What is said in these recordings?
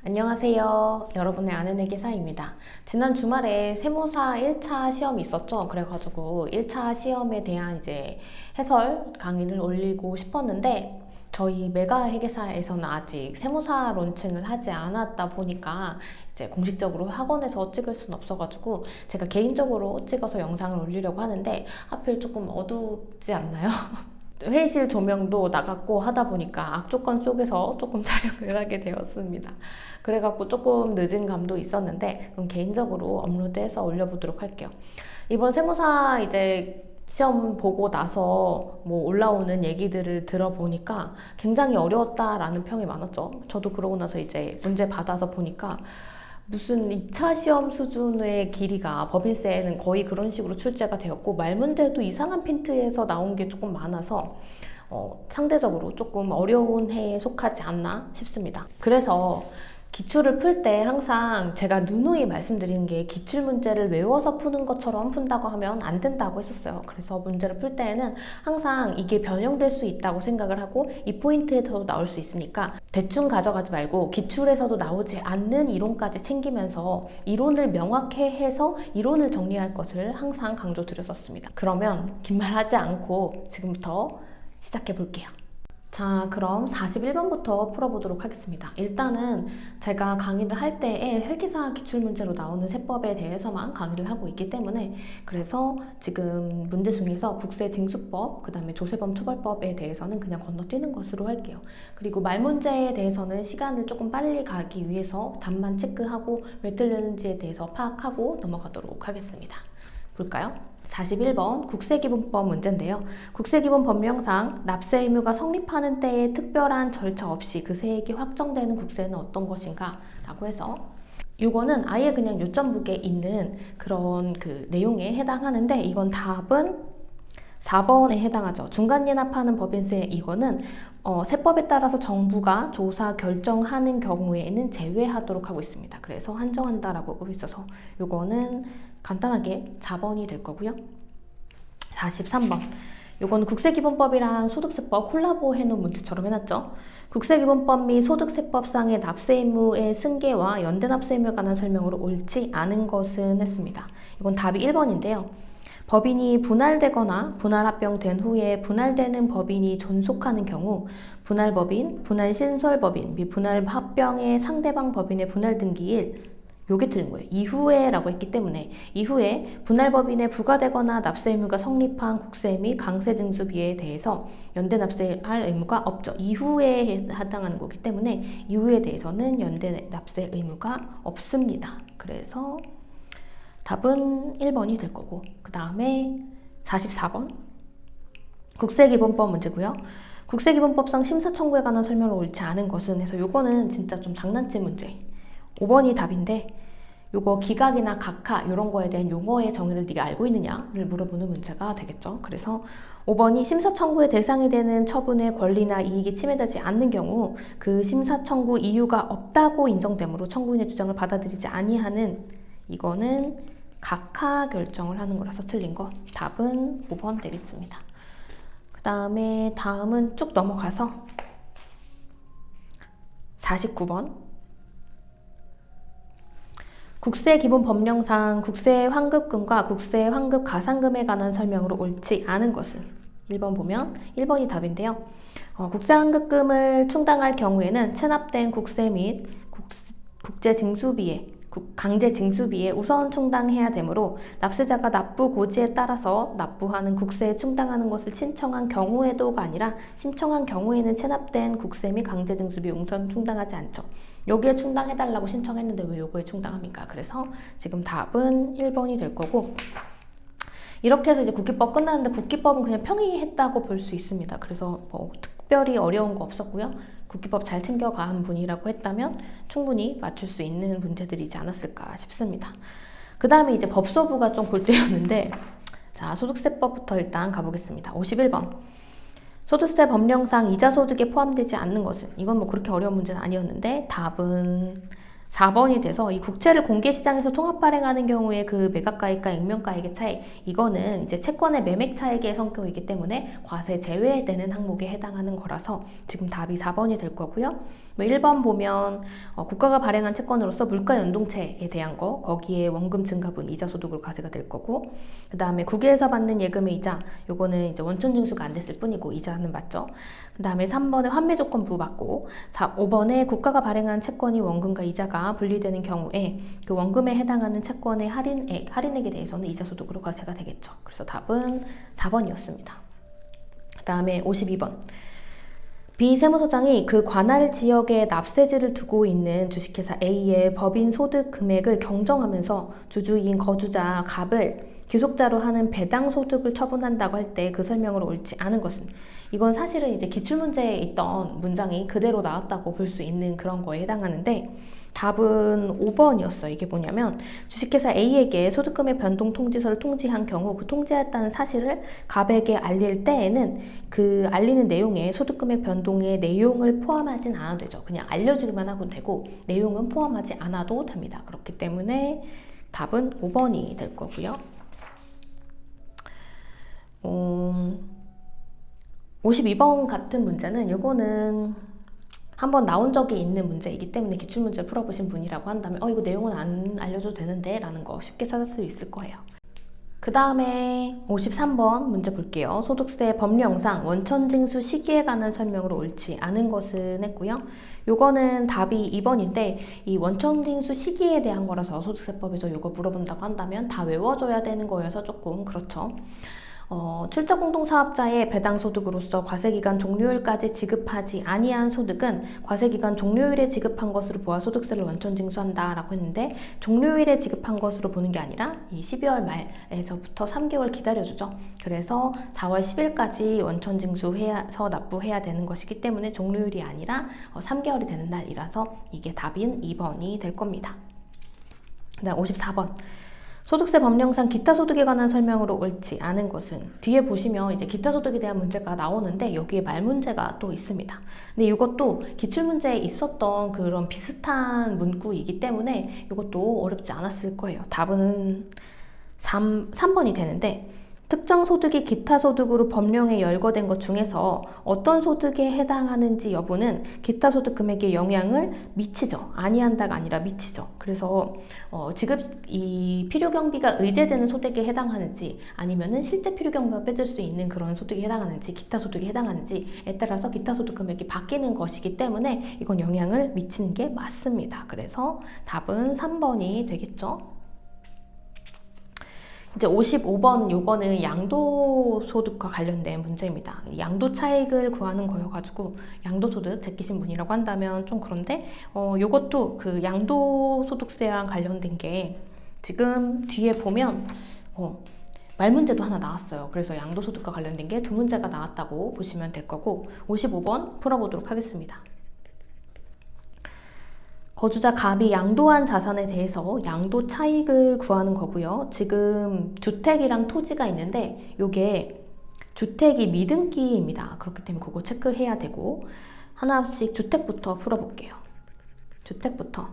안녕하세요. 여러분의 아는 회계사입니다. 지난 주말에 세무사 1차 시험이 있었죠. 그래가지고 1차 시험에 대한 이제 해설 강의를 올리고 싶었는데 저희 메가 회계사에서는 아직 세무사 론칭을 하지 않았다 보니까 이제 공식적으로 학원에서 찍을 수는 없어가지고 제가 개인적으로 찍어서 영상을 올리려고 하는데 하필 조금 어둡지 않나요? 회의실 조명도 나갔고 하다 보니까 악조건 속에서 조금 촬영을 하게 되었습니다. 그래갖고 조금 늦은 감도 있었는데 그럼 개인적으로 업로드해서 올려보도록 할게요. 이번 세무사 이제 시험 보고 나서 뭐 올라오는 얘기들을 들어보니까 굉장히 어려웠다라는 평이 많았죠. 저도 그러고 나서 이제 문제 받아서 보니까 무슨 2차 시험 수준의 길이가 법인세는 거의 그런 식으로 출제가 되었고 말문제도 이상한 핀트에서 나온 게 조금 많아서 상대적으로 조금 어려운 해에 속하지 않나 싶습니다. 그래서 기출을 풀 때 항상 제가 누누이 말씀드리는 게 기출문제를 외워서 푸는 것처럼 푼다고 하면 안 된다고 했었어요. 그래서 문제를 풀 때에는 항상 이게 변형될 수 있다고 생각을 하고 이 포인트에서도 나올 수 있으니까 대충 가져가지 말고 기출에서도 나오지 않는 이론까지 챙기면서 이론을 명확히 해서 이론을 정리할 것을 항상 강조드렸었습니다. 그러면 긴 말 하지 않고 지금부터 시작해 볼게요. 자, 그럼 41번부터 풀어보도록 하겠습니다. 일단은 제가 강의를 할 때에 회계사 기출문제로 나오는 세법에 대해서만 강의를 하고 있기 때문에 그래서 지금 문제 중에서 국세징수법, 그 다음에 조세범 처벌법에 대해서는 그냥 건너뛰는 것으로 할게요. 그리고 말문제에 대해서는 시간을 조금 빨리 가기 위해서 답만 체크하고 왜 틀렸는지에 대해서 파악하고 넘어가도록 하겠습니다. 볼까요? 41번 국세기본법 문제인데요. 국세기본 법령상 납세 의무가 성립하는 때에 특별한 절차 없이 그 세액이 확정되는 국세는 어떤 것인가? 라고 해서 이거는 아예 그냥 요점북에 있는 그런 그 내용에 해당하는데 이건 답은 4번에 해당하죠. 중간연합하는 법인세 이거는 세법에 따라서 정부가 조사 결정하는 경우에는 제외하도록 하고 있습니다. 그래서 한정한다라고 하고 있어서 이거는 간단하게 4번이 될 거고요. 43번. 요건 국세기본법이랑 소득세법 콜라보 해놓은 문제처럼 해놨죠. 국세기본법 및 소득세법상의 납세 의무의 승계와 연대납세 의무에 관한 설명으로 옳지 않은 것은 했습니다. 이건 답이 1번인데요. 법인이 분할되거나 분할합병된 후에 분할되는 법인이 존속하는 경우 분할법인, 분할신설법인 및 분할합병의 상대방 법인의 분할 등기일 요게 틀린 거예요. 이후에 라고 했기 때문에 이후에 분할법인에 부과되거나 납세 의무가 성립한 국세 및 강세징수비에 대해서 연대 납세할 의무가 없죠. 이후에 해당하는 거기 때문에 이후에 대해서는 연대 납세 의무가 없습니다. 그래서 답은 1번이 될 거고 그 다음에 44번 국세기본법 문제고요. 국세기본법상 심사청구에 관한 설명을 옳지 않은 것은 해서 요거는 진짜 좀 장난친 문제 5번이 답인데 요거 기각이나 각하 이런 거에 대한 용어의 정의를 네가 알고 있느냐를 물어보는 문제가 되겠죠. 그래서 5번이 심사청구의 대상이 되는 처분의 권리나 이익이 침해되지 않는 경우 그 심사청구 이유가 없다고 인정되므로 청구인의 주장을 받아들이지 아니하는 이거는 각하 결정을 하는 거라서 틀린 거 답은 5번 되겠습니다. 그 다음은 쭉 넘어가서 49번 국세기본법령상 국세환급금과 국세환급가산금에 관한 설명으로 옳지 않은 것은 1번 보면 1번이 답인데요. 국세환급금을 충당할 경우에는 체납된 국세 및 강제징수비에 우선 충당해야 되므로 납세자가 납부 고지에 따라서 납부하는 국세에 충당하는 것을 신청한 경우에도가 아니라 신청한 경우에는 체납된 국세 및 강제징수비에 우선 충당하지 않죠. 여기에 충당해달라고 신청했는데 왜 요거에 충당합니까? 그래서 지금 답은 1번이 될 거고 이렇게 해서 이제 국기법 끝났는데 국기법은 그냥 평이했다고 볼 수 있습니다. 그래서 뭐 특별히 어려운 거 없었고요. 국기법 잘 챙겨간 분이라고 했다면 충분히 맞출 수 있는 문제들이지 않았을까 싶습니다. 그 다음에 이제 법소부가 좀 골때였는데 자 소득세법부터 일단 가보겠습니다. 51번 소득세 법령상 이자소득에 포함되지 않는 것은 이건 뭐 그렇게 어려운 문제는 아니었는데 답은 4번이 돼서 이 국채를 공개시장에서 통합 발행하는 경우에 그 매각가액과 액면가액의 차익, 이거는 이제 채권의 매매 차익의 성격이기 때문에 과세 제외되는 항목에 해당하는 거라서 지금 답이 4번이 될 거고요. 1번 보면 국가가 발행한 채권으로서 물가 연동채에 대한 거, 거기에 원금 증가분 이자 소득으로 과세가 될 거고, 그 다음에 국외에서 받는 예금의 이자, 요거는 이제 원천 징수가 안 됐을 뿐이고 이자는 맞죠. 그 다음에 3번에 환매 조건부 맞고, 5번에 국가가 발행한 채권이 원금과 이자가 분리되는 경우에 그 원금에 해당하는 채권의 할인액에 대해서는 이자 소득으로 과세가 되겠죠. 그래서 답은 4번이었습니다. 그 다음에 52번. 비세무서장이 그 관할 지역에 납세지를 두고 있는 주식회사 A의 법인 소득 금액을 경정하면서 주주인 거주자 갑을 귀속자로 하는 배당 소득을 처분한다고 할 때 그 설명으로 옳지 않은 것은, 이건 사실은 이제 기출문제에 있던 문장이 그대로 나왔다고 볼 수 있는 그런 거에 해당하는데, 답은 5번이었어요. 이게 뭐냐면 주식회사 A에게 소득금의 변동 통지서를 통지한 경우 그 통지했다는 사실을 갑에게 알릴 때에는 그 알리는 내용에 소득금의 변동의 내용을 포함하진 않아도 되죠. 그냥 알려주기만 하면 되고 내용은 포함하지 않아도 됩니다. 그렇기 때문에 답은 5번이 될 거고요. 52번 같은 문제는 요거는 한번 나온 적이 있는 문제이기 때문에 기출문제를 풀어보신 분이라고 한다면 이거 내용은 안 알려줘도 되는데 라는 거 쉽게 찾을 수 있을 거예요. 그 다음에 53번 문제 볼게요. 소득세 법령상 원천징수 시기에 관한 설명으로 옳지 않은 것은 했고요. 요거는 답이 2번인데 이 원천징수 시기에 대한 거라서 소득세법에서 요거 물어본다고 한다면 다 외워줘야 되는 거여서 조금 그렇죠. 출자공동사업자의 배당소득으로서 과세기간 종료일까지 지급하지 아니한 소득은 과세기간 종료일에 지급한 것으로 보아 소득세를 원천징수한다 라고 했는데, 종료일에 지급한 것으로 보는 게 아니라 이 12월 말에서부터 3개월 기다려주죠. 그래서 4월 10일까지 원천징수해서 납부해야 되는 것이기 때문에 종료일이 아니라 3개월이 되는 날이라서 이게 답인 2번이 될 겁니다. 그 다음 54번. 소득세 법령상 기타 소득에 관한 설명으로 옳지 않은 것은, 뒤에 보시면 이제 기타 소득에 대한 문제가 나오는데 여기에 말 문제가 또 있습니다. 근데 이것도 기출문제에 있었던 그런 비슷한 문구이기 때문에 이것도 어렵지 않았을 거예요. 답은 3번이 되는데, 특정 소득이 기타 소득으로 법령에 열거된 것 중에서 어떤 소득에 해당하는지 여부는 기타 소득 금액에 영향을 미치죠. 아니한다가 아니라 미치죠. 그래서 지급 이 필요경비가 의제되는 소득에 해당하는지 아니면은 실제 필요경비가 빼줄 수 있는 그런 소득에 해당하는지 기타 소득에 해당하는지에 따라서 기타 소득 금액이 바뀌는 것이기 때문에 이건 영향을 미치는 게 맞습니다. 그래서 답은 3번이 되겠죠. 이제 55번 요거는 양도소득과 관련된 문제입니다. 양도차익을 구하는 거여가지고 양도소득 제끼신 분이라고 한다면 좀 그런데 요것도 그 양도소득세랑 관련된 게 지금 뒤에 보면 말문제도 하나 나왔어요. 그래서 양도소득과 관련된 게 2문제가 나왔다고 보시면 될 거고, 55번 풀어보도록 하겠습니다. 거주자 갑이 양도한 자산에 대해서 양도 차익을 구하는 거고요. 지금 주택이랑 토지가 있는데 요게 주택이 미등기입니다. 그렇기 때문에 그거 체크해야 되고, 하나씩 주택부터 풀어볼게요. 주택부터.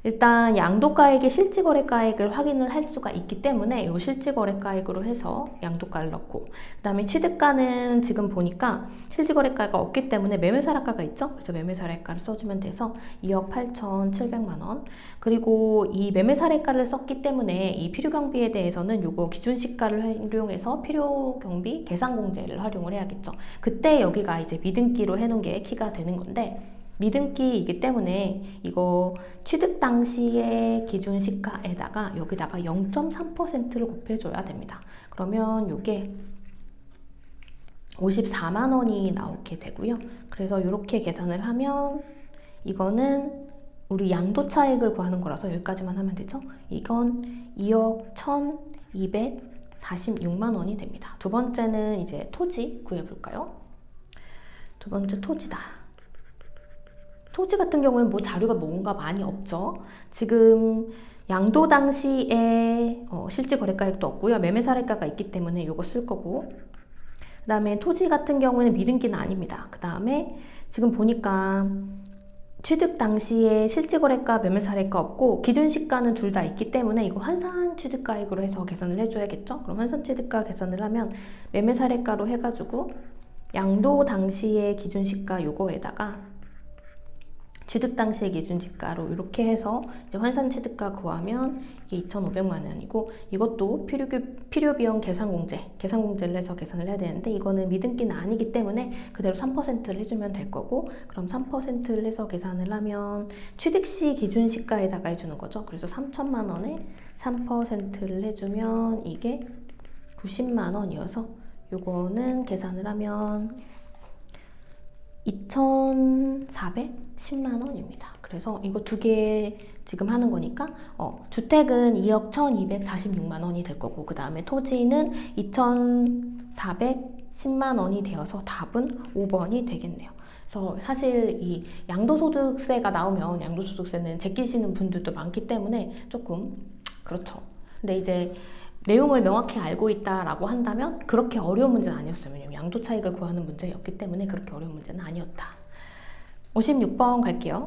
일단 양도가액의 실지거래가액을 확인을 할 수가 있기 때문에 이 실지거래가액으로 해서 양도가를 넣고, 그 다음에 취득가는 지금 보니까 실지거래가가 없기 때문에 매매사례가가 있죠. 그래서 매매사례가를 써주면 돼서 2억 8,700만 원. 그리고 이 매매사례가를 썼기 때문에 이 필요경비에 대해서는 요거 기준시가를 활용해서 필요경비 계산공제를 활용을 해야겠죠. 그때 여기가 이제 미등기로 해놓은 게 키가 되는 건데, 미등기이기 때문에 이거 취득 당시의 기준 시가에다가 여기다가 0.3%를 곱해줘야 됩니다. 그러면 이게 54만 원이 나오게 되고요. 그래서 이렇게 계산을 하면 이거는 우리 양도차익을 구하는 거라서 여기까지만 하면 되죠. 이건 2억 1,246만 원이 됩니다. 두 번째는 이제 토지 구해볼까요? 두 번째 토지다. 토지 같은 경우에는 뭐 자료가 뭔가 많이 없죠. 지금 양도 당시에 실지거래가액도 없고요. 매매사례가가 있기 때문에 이거 쓸 거고, 그 다음에 토지 같은 경우에는 미등기는 아닙니다. 그 다음에 지금 보니까 취득 당시에 실질거래가, 매매사례가 없고 기준시가는 둘 다 있기 때문에 이거 환산취득가액으로 해서 계산을 해줘야겠죠? 그럼 환산취득가 계산을 하면 매매사례가로 해가지고 양도 당시의 기준시가 요거에다가 취득 당시의 기준시가로 이렇게 해서 이제 환산취득가 구하면 이게 2,500만 원이고, 이것도 필요비용 계산공제를 해서 계산을 해야 되는데 이거는 미등기는 아니기 때문에 그대로 3%를 해주면 될 거고, 그럼 3%를 해서 계산을 하면 취득시 기준시가에다가 해주는 거죠. 그래서 3천만 원에 3%를 해주면 이게 90만 원이어서 요거는 계산을 하면 2,410만 원입니다. 그래서 이거 두 개 지금 하는 거니까 주택은 2억 1,246만 원이 될 거고, 그 다음에 토지는 2,410만 원이 되어서 답은 5번이 되겠네요. 그래서 사실 이 양도소득세가 나오면 양도소득세는 제끼시는 분들도 많기 때문에 조금 그렇죠. 근데 이제 내용을 명확히 알고 있다라고 한다면 그렇게 어려운 문제는 아니었어요. 왜냐면 양도 차익을 구하는 문제였기 때문에 그렇게 어려운 문제는 아니었다. 56번 갈게요.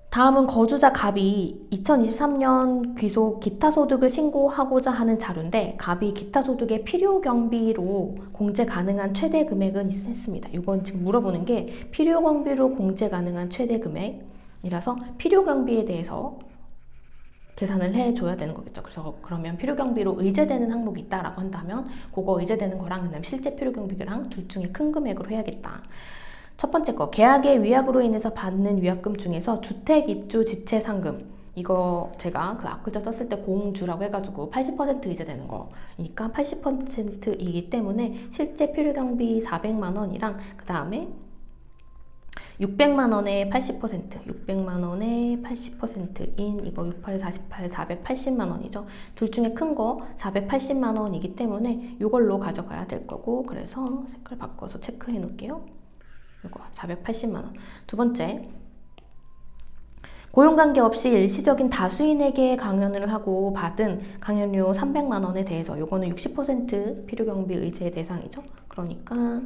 다음은 거주자 갑이 2023년 귀속 기타 소득을 신고하고자 하는 자료인데, 갑이 기타 소득의 필요 경비로 공제 가능한 최대 금액은 있습니다. 이건 지금 물어보는 게 필요 경비로 공제 가능한 최대 금액이라서 필요 경비에 대해서 계산을 해줘야 되는 거겠죠. 그래서 그러면 필요경비로 의제되는 항목이 있다라고 한다면 그거 의제되는 거랑 그다음 실제 필요경비랑 둘 중에 큰 금액으로 해야겠다. 첫 번째 거, 계약의 위약으로 인해서 받는 위약금 중에서 주택 입주 지체 상금, 이거 제가 그 앞글자 썼을 때 공주라고 해가지고 80% 의제되는 거니까 80%이기 때문에 실제 필요경비 400만 원이랑 그 다음에 600만 원에 80%, 600만 원에 80%인 이거 68, 48, 480만 원이죠. 둘 중에 큰 거 480만 원이기 때문에 이걸로 가져가야 될 거고, 그래서 색깔 바꿔서 체크해 놓을게요. 이거 480만 원. 두 번째, 고용관계 없이 일시적인 다수인에게 강연을 하고 받은 강연료 300만 원에 대해서 요거는 60% 필요경비 의제 대상이죠. 그러니까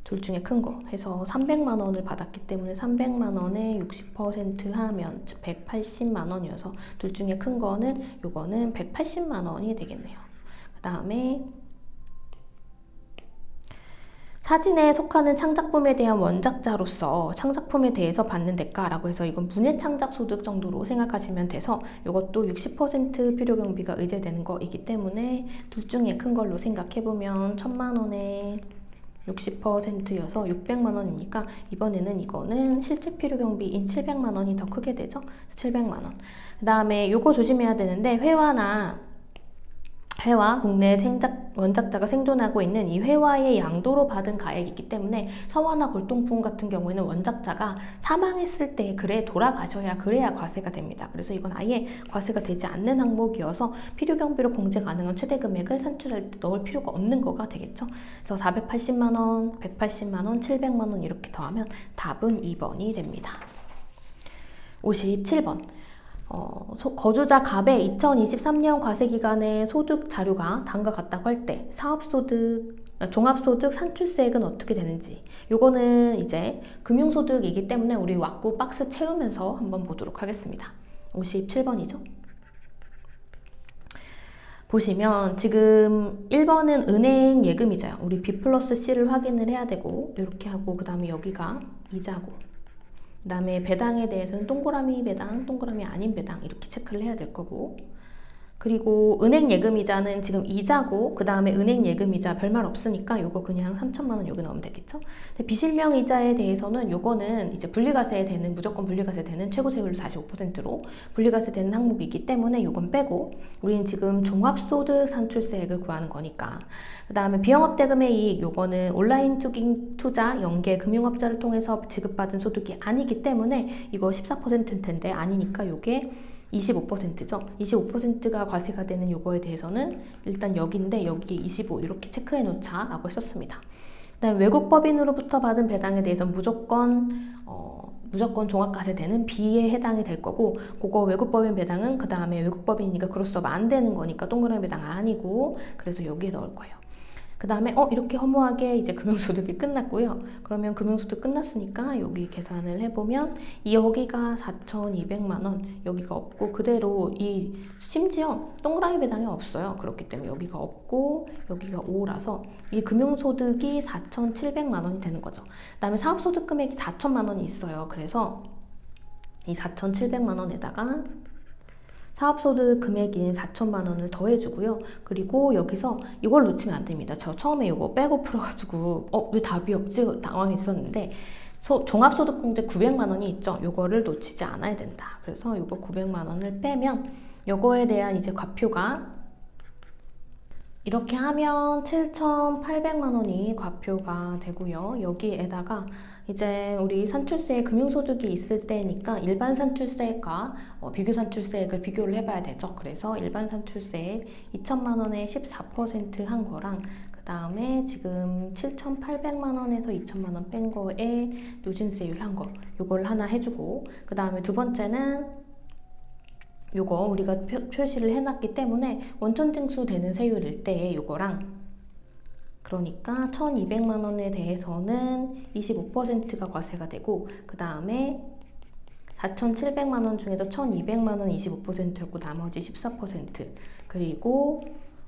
둘 중에 큰 거 해서 300만 원을 받았기 때문에 300만 원에 60% 하면 180만 원이어서 둘 중에 큰 거는 요거는 180만 원이 되겠네요. 그 다음에 사진에 속하는 창작품에 대한 원작자로서 창작품에 대해서 받는 대가라고 해서 이건 문예창작소득 정도로 생각하시면 돼서 이것도 60% 필요경비가 의제되는 거이기 때문에 둘 중에 큰 걸로 생각해보면 1,000만 원에 60%여서 600만 원이니까 이번에는 이거는 실제 필요경비인 700만 원이 더 크게 되죠. 700만 원. 그 다음에 요거 조심해야 되는데 회화, 국내 원작자가 생존하고 있는 이 회화의 양도로 받은 가액이기 때문에 서화나 골동품 같은 경우에는 원작자가 사망했을 때 그래야 과세가 됩니다. 그래서 이건 아예 과세가 되지 않는 항목이어서 필요경비로 공제 가능한 최대 금액을 산출할 때 넣을 필요가 없는 거가 되겠죠. 그래서 480만 원, 180만 원, 700만 원 이렇게 더하면 답은 2번이 됩니다. 57번. 거주자 갑의 2023년 과세기간의 소득 자료가 다음과 같다고 할 때 종합소득 산출세액은 어떻게 되는지, 요거는 이제 금융소득이기 때문에 우리 왁구 박스 채우면서 한번 보도록 하겠습니다. 57번이죠. 보시면 지금 1번은 은행 예금이자요. 우리 B 플러스 C를 확인을 해야 되고 이렇게 하고, 그 다음에 여기가 이자고, 그 다음에 배당에 대해서는 동그라미 배당, 동그라미 아닌 배당 이렇게 체크를 해야 될 거고, 그리고 은행 예금이자는 지금 이자고, 그 다음에 은행 예금이자 별말 없으니까 요거 그냥 3천만 원 여기 넣으면 되겠죠. 근데 비실명 이자에 대해서는 요거는 이제 무조건 분리과세 되는 최고 세율 45%로 분리과세 되는 항목이기 때문에 요건 빼고, 우리는 지금 종합소득 산출세액을 구하는 거니까. 그 다음에 비영업 대금의 이익, 요거는 온라인 투자 연계 금융업자를 통해서 지급받은 소득이 아니기 때문에 이거 14%일 텐데 아니니까 요게 25%죠. 25%가 과세가 되는 요거에 대해서는 일단 여기인데 여기에 25 이렇게 체크해 놓자 라고 했었습니다. 그다음에 외국법인으로부터 받은 배당에 대해서는 무조건 종합과세 되는 B에 해당이 될 거고, 그거 외국법인 배당은 그 다음에 외국법인이니까 그로서 안 되는 거니까 동그라미 배당 아니고, 그래서 여기에 넣을 거예요. 그 다음에 이렇게 허무하게 이제 금융소득이 끝났고요. 그러면 금융소득 끝났으니까 여기 계산을 해보면 여기가 4,200만 원, 여기가 없고 그대로 심지어 동그라미 배당이 없어요. 그렇기 때문에 여기가 없고 여기가 5라서 이 금융소득이 4,700만 원이 되는 거죠. 그 다음에 사업소득 금액이 4천만 원이 있어요. 그래서 이 4,700만 원에다가 사업소득 금액인 4천만 원을 더해주고요. 그리고 여기서 이걸 놓치면 안 됩니다. 저 처음에 이거 빼고 풀어가지고 왜 답이 없지? 당황했었는데 종합소득공제 900만 원이 있죠. 이거를 놓치지 않아야 된다. 그래서 이거 900만 원을 빼면 이거에 대한 이제 과표가 이렇게 하면 7,800만 원이 과표가 되고요. 여기에다가 이제 우리 산출세 금융소득이 있을 때니까 일반 산출세액과 비교 산출세액을 비교를 해봐야 되죠. 그래서 일반 산출세액 2천만 원에 14% 한 거랑 그 다음에 지금 7,800만 원에서 2천만 원 뺀 거에 누진세율 한 거, 요걸 하나 해주고 그 다음에 두 번째는 요거 우리가 표시를 해놨기 때문에 원천징수 되는 세율일 때 요거랑 그러니까 1,200만 원에 대해서는 25%가 과세가 되고 그 다음에 4,700만 원 중에서 1,200만 원 25%였고 나머지 14% 그리고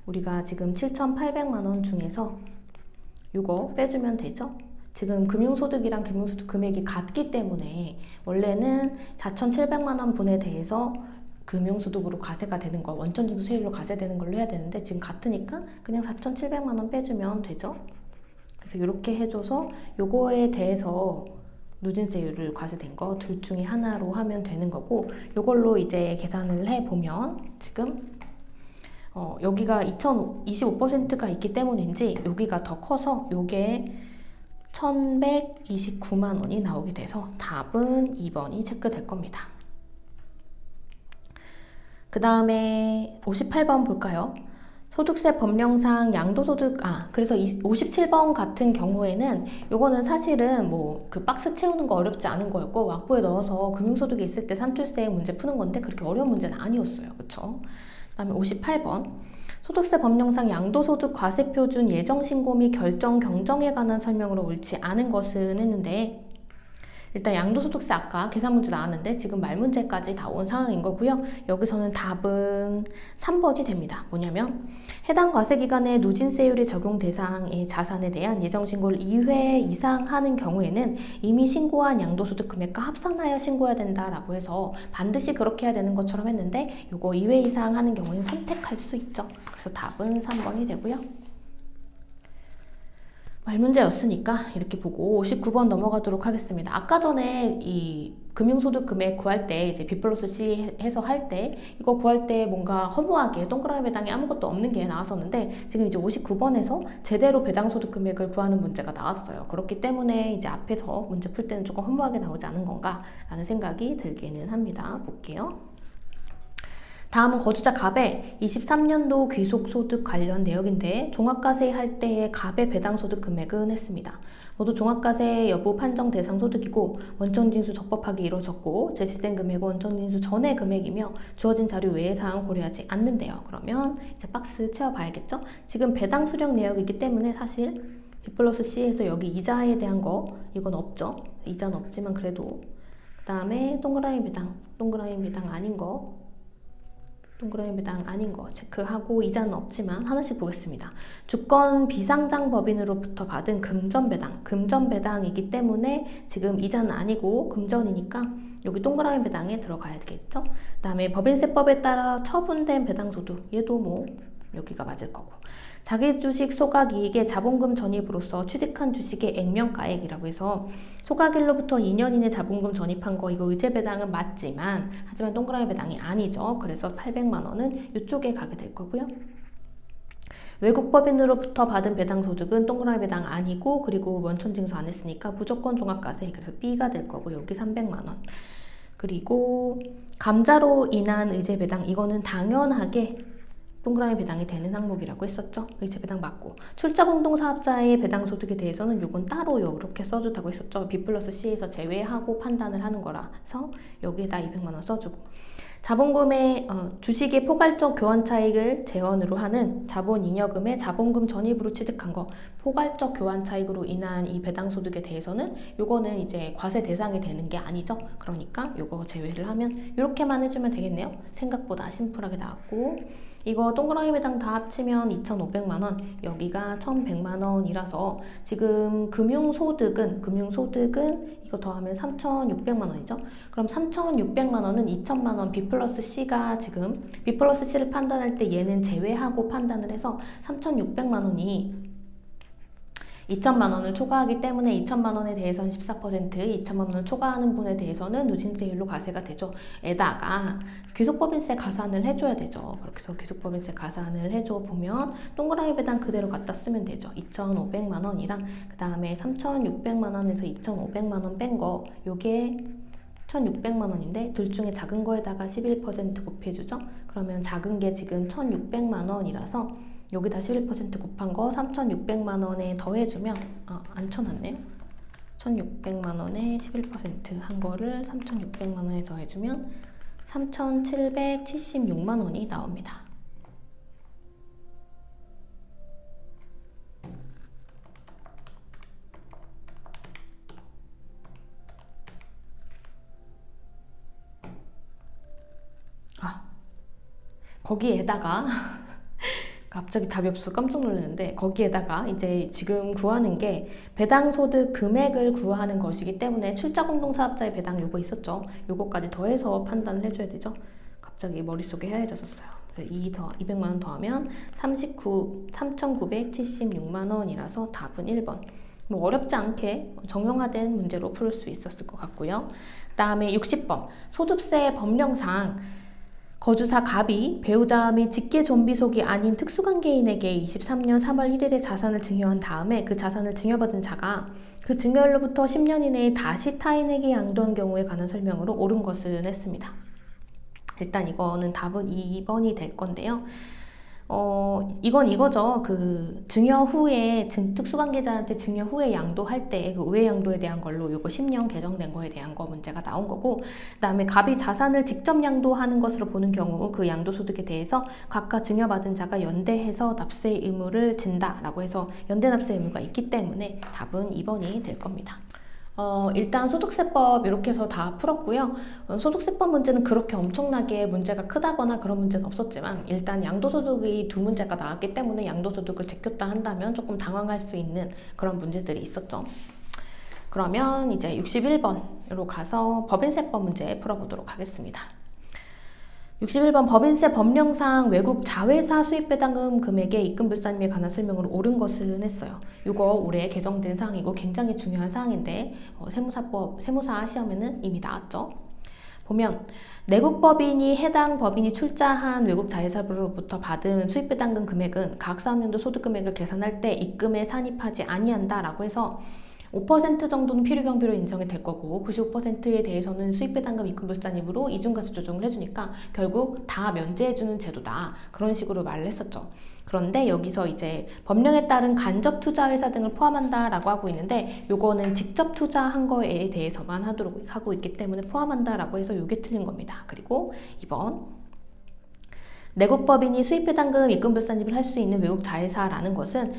우리가 지금 7,800만 원 중에서 요거 빼주면 되죠. 지금 금융소득이랑 금융소득 금액이 같기 때문에 원래는 4,700만 원 분에 대해서 금융소득으로 과세가 되는 거, 원천징수 세율로 과세되는 걸로 해야 되는데 지금 같으니까 그냥 4,700만 원 빼주면 되죠. 그래서 이렇게 해줘서 요거에 대해서 누진세율을 과세된 거 둘 중에 하나로 하면 되는 거고 요걸로 이제 계산을 해보면 지금 여기가 25%가 있기 때문인지 여기가 더 커서 요게 1,129만 원이 나오게 돼서 답은 2번이 체크될 겁니다. 그 다음에 58번 볼까요? 소득세 법령상 양도소득, 그래서 57번 같은 경우에는 요거는 사실은 뭐 그 박스 채우는 거 어렵지 않은 거였고 왕부에 넣어서 금융소득이 있을 때 산출세 문제 푸는 건데 그렇게 어려운 문제는 아니었어요. 그쵸? 그 다음에 58번. 소득세 법령상 양도소득 과세표준 예정신고 및 결정 경정에 관한 설명으로 옳지 않은 것은 했는데 일단 양도소득세 아까 계산 문제 나왔는데 지금 말문제까지 다 온 상황인 거고요. 여기서는 답은 3번이 됩니다. 뭐냐면 해당 과세기간에 누진세율이 적용 대상의 자산에 대한 예정신고를 2회 이상 하는 경우에는 이미 신고한 양도소득 금액과 합산하여 신고해야 된다라고 해서 반드시 그렇게 해야 되는 것처럼 했는데 이거 2회 이상 하는 경우에는 선택할 수 있죠. 그래서 답은 3번이 되고요. 말문제였으니까 이렇게 보고 59번 넘어가도록 하겠습니다. 아까 전에 이 금융소득 금액 구할 때 이제 B 플러스 C 해서 할 때 이거 구할 때 뭔가 허무하게 동그라미 배당이 아무것도 없는 게 나왔었는데 지금 이제 59번에서 제대로 배당소득 금액을 구하는 문제가 나왔어요. 그렇기 때문에 이제 앞에서 문제 풀 때는 조금 허무하게 나오지 않은 건가 라는 생각이 들기는 합니다. 볼게요. 다음은 거주자 갑의 23년도 귀속소득 관련 내역인데 종합과세 할 때의 갑의 배당소득 금액은 했습니다. 모두 종합과세 여부 판정 대상 소득이고 원천징수 적법하게 이루어졌고 제시된 금액은 원천징수 전의 금액이며 주어진 자료 외의 사항 고려하지 않는데요. 그러면 이제 박스 채워봐야겠죠? 지금 배당 수령 내역이기 때문에 사실 B 플러스 C에서 여기 이자에 대한 거 이건 없죠? 이자는 없지만 그래도 그 다음에 동그라미 배당 아닌 거 동그라미 배당 아닌 거 체크하고 이자는 없지만 하나씩 보겠습니다. 주권 비상장 법인으로부터 받은 금전 배당이기 때문에 지금 이자는 아니고 금전이니까 여기 동그라미 배당에 들어가야 되겠죠. 그 다음에 법인세법에 따라 처분된 배당소득 얘도 뭐 여기가 맞을 거고 자기 주식 소각이익의 자본금 전입으로서 취득한 주식의 액면가액이라고 해서 소각일로부터 2년 이내 자본금 전입한 거 이거 의제 배당은 맞지만 하지만 동그라미 배당이 아니죠. 그래서 800만 원은 이쪽에 가게 될 거고요. 외국법인으로부터 받은 배당소득은 동그라미 배당 아니고 그리고 원천징수 안 했으니까 무조건 종합과세 그래서 B가 될 거고 여기 300만 원. 그리고 감자로 인한 의제 배당 이거는 당연하게 동그라미 배당이 되는 항목이라고 했었죠. 의제 배당 맞고 출자 공동사업자의 배당소득에 대해서는 요건 따로 이렇게 써주다고 했었죠. B 플러스 C에서 제외하고 판단을 하는 거라서 여기에다 200만 원 써주고 자본금의 주식의 포괄적 교환 차익을 재원으로 하는 자본잉여금의 자본금 전입으로 취득한 거, 포괄적 교환 차익으로 인한 이 배당 소득에 대해서는 요거는 이제 과세 대상이 되는 게 아니죠. 그러니까 요거 제외를 하면 이렇게만 해주면 되겠네요. 생각보다 심플하게 나왔고, 이거 동그라미 배당 다 합치면 2,500만 원, 여기가 1,100만 원이라서 지금 금융소득은 이거 더하면 3,600만 원이죠. 그럼 3,600만 원은 2천만 원 B 플러스 C가 지금 B 플러스 C를 판단할 때 얘는 제외하고 판단을 해서 3,600만 원이 2천만 원을 초과하기 때문에 2천만 원에 대해서는 14%, 2천만 원을 초과하는 분에 대해서는 누진세율로 과세가 되죠. 에다가 귀속법인세 가산을 해줘야 되죠. 그렇게 해서 귀속법인세 가산을 해줘 보면 동그라미 배당 그대로 갖다 쓰면 되죠. 2,500만 원이랑 그 다음에 3,600만 원에서 2,500만 원 뺀 거, 요게 1,600만 원인데 둘 중에 작은 거에다가 11% 곱해주죠. 그러면 작은 게 지금 1,600만 원이라서 여기다 11% 곱한 거 3,600만 원에 더해주면 안 쳐놨네요. 1,600만 원에 11%한 거를 3,600만 원에 더해주면 3,776만 원이 나옵니다. 거기에다가 갑자기 답이 없어서 깜짝 놀랐는데, 거기에다가 이제 지금 구하는 게 배당소득 금액을 구하는 것이기 때문에 출자공동사업자의 배당 요거 있었죠. 요거까지 더해서 판단을 해줘야 되죠. 갑자기 머릿속에 하얘졌어요. 200만 원 더하면 3,976만 원이라서 답은 1번. 뭐 어렵지 않게 정형화된 문제로 풀 수 있었을 것 같고요. 그 다음에 60번. 소득세 법령상 거주사 갑이 배우자 및 직계 존비속이 아닌 특수관계인에게 23년 3월 1일에 자산을 증여한 다음에 그 자산을 증여받은 자가 그 증여일로부터 10년 이내에 다시 타인에게 양도한 경우에 관한 설명으로 옳은 것은 했습니다. 일단 이거는 답은 2번이 될 건데요. 이건 이거죠. 그 증여 후에 특수관계자한테 증여 후에 양도할 때 그 우회 양도에 대한 걸로 요거 10년 개정된 거에 대한 거 문제가 나온 거고, 그다음에 갑이 자산을 직접 양도하는 것으로 보는 경우 그 양도소득에 대해서 각각 증여받은 자가 연대해서 납세 의무를 진다라고 해서 연대 납세 의무가 있기 때문에 답은 2번이 될 겁니다. 일단 소득세법 이렇게 해서 다 풀었고요. 소득세법 문제는 그렇게 엄청나게 문제가 크다거나 그런 문제는 없었지만 일단 양도소득이 두 문제가 나왔기 때문에 양도소득을 제꼈다 한다면 조금 당황할 수 있는 그런 문제들이 있었죠. 그러면 이제 61번으로 가서 법인세법 문제 풀어보도록 하겠습니다. 61번 법인세 법령상 외국 자회사 수입배당금 금액의 입금불산임에 관한 설명으로 옳은 것은 했어요. 이거 올해 개정된 사항이고 굉장히 중요한 사항인데 세무사 시험에는 이미 나왔죠. 보면 내국법인이 해당 법인이 출자한 외국 자회사로부터 받은 수입배당금 금액은 각 사업연도 소득금액을 계산할 때 입금에 산입하지 아니한다라고 해서 5% 정도는 필요경비로 인정이 될 거고 95%에 대해서는 수입배당금 입금불산입으로 이중과세 조정을 해주니까 결국 다 면제해주는 제도다, 그런 식으로 말을 했었죠. 그런데 여기서 이제 법령에 따른 간접 투자회사 등을 포함한다라고 하고 있는데 요거는 직접 투자한 거에 대해서만 하고 있기 때문에 포함한다라고 해서 요게 틀린 겁니다. 그리고 2번 내국법인이 수입배당금 입금불산입을 할 수 있는 외국 자회사라는 것은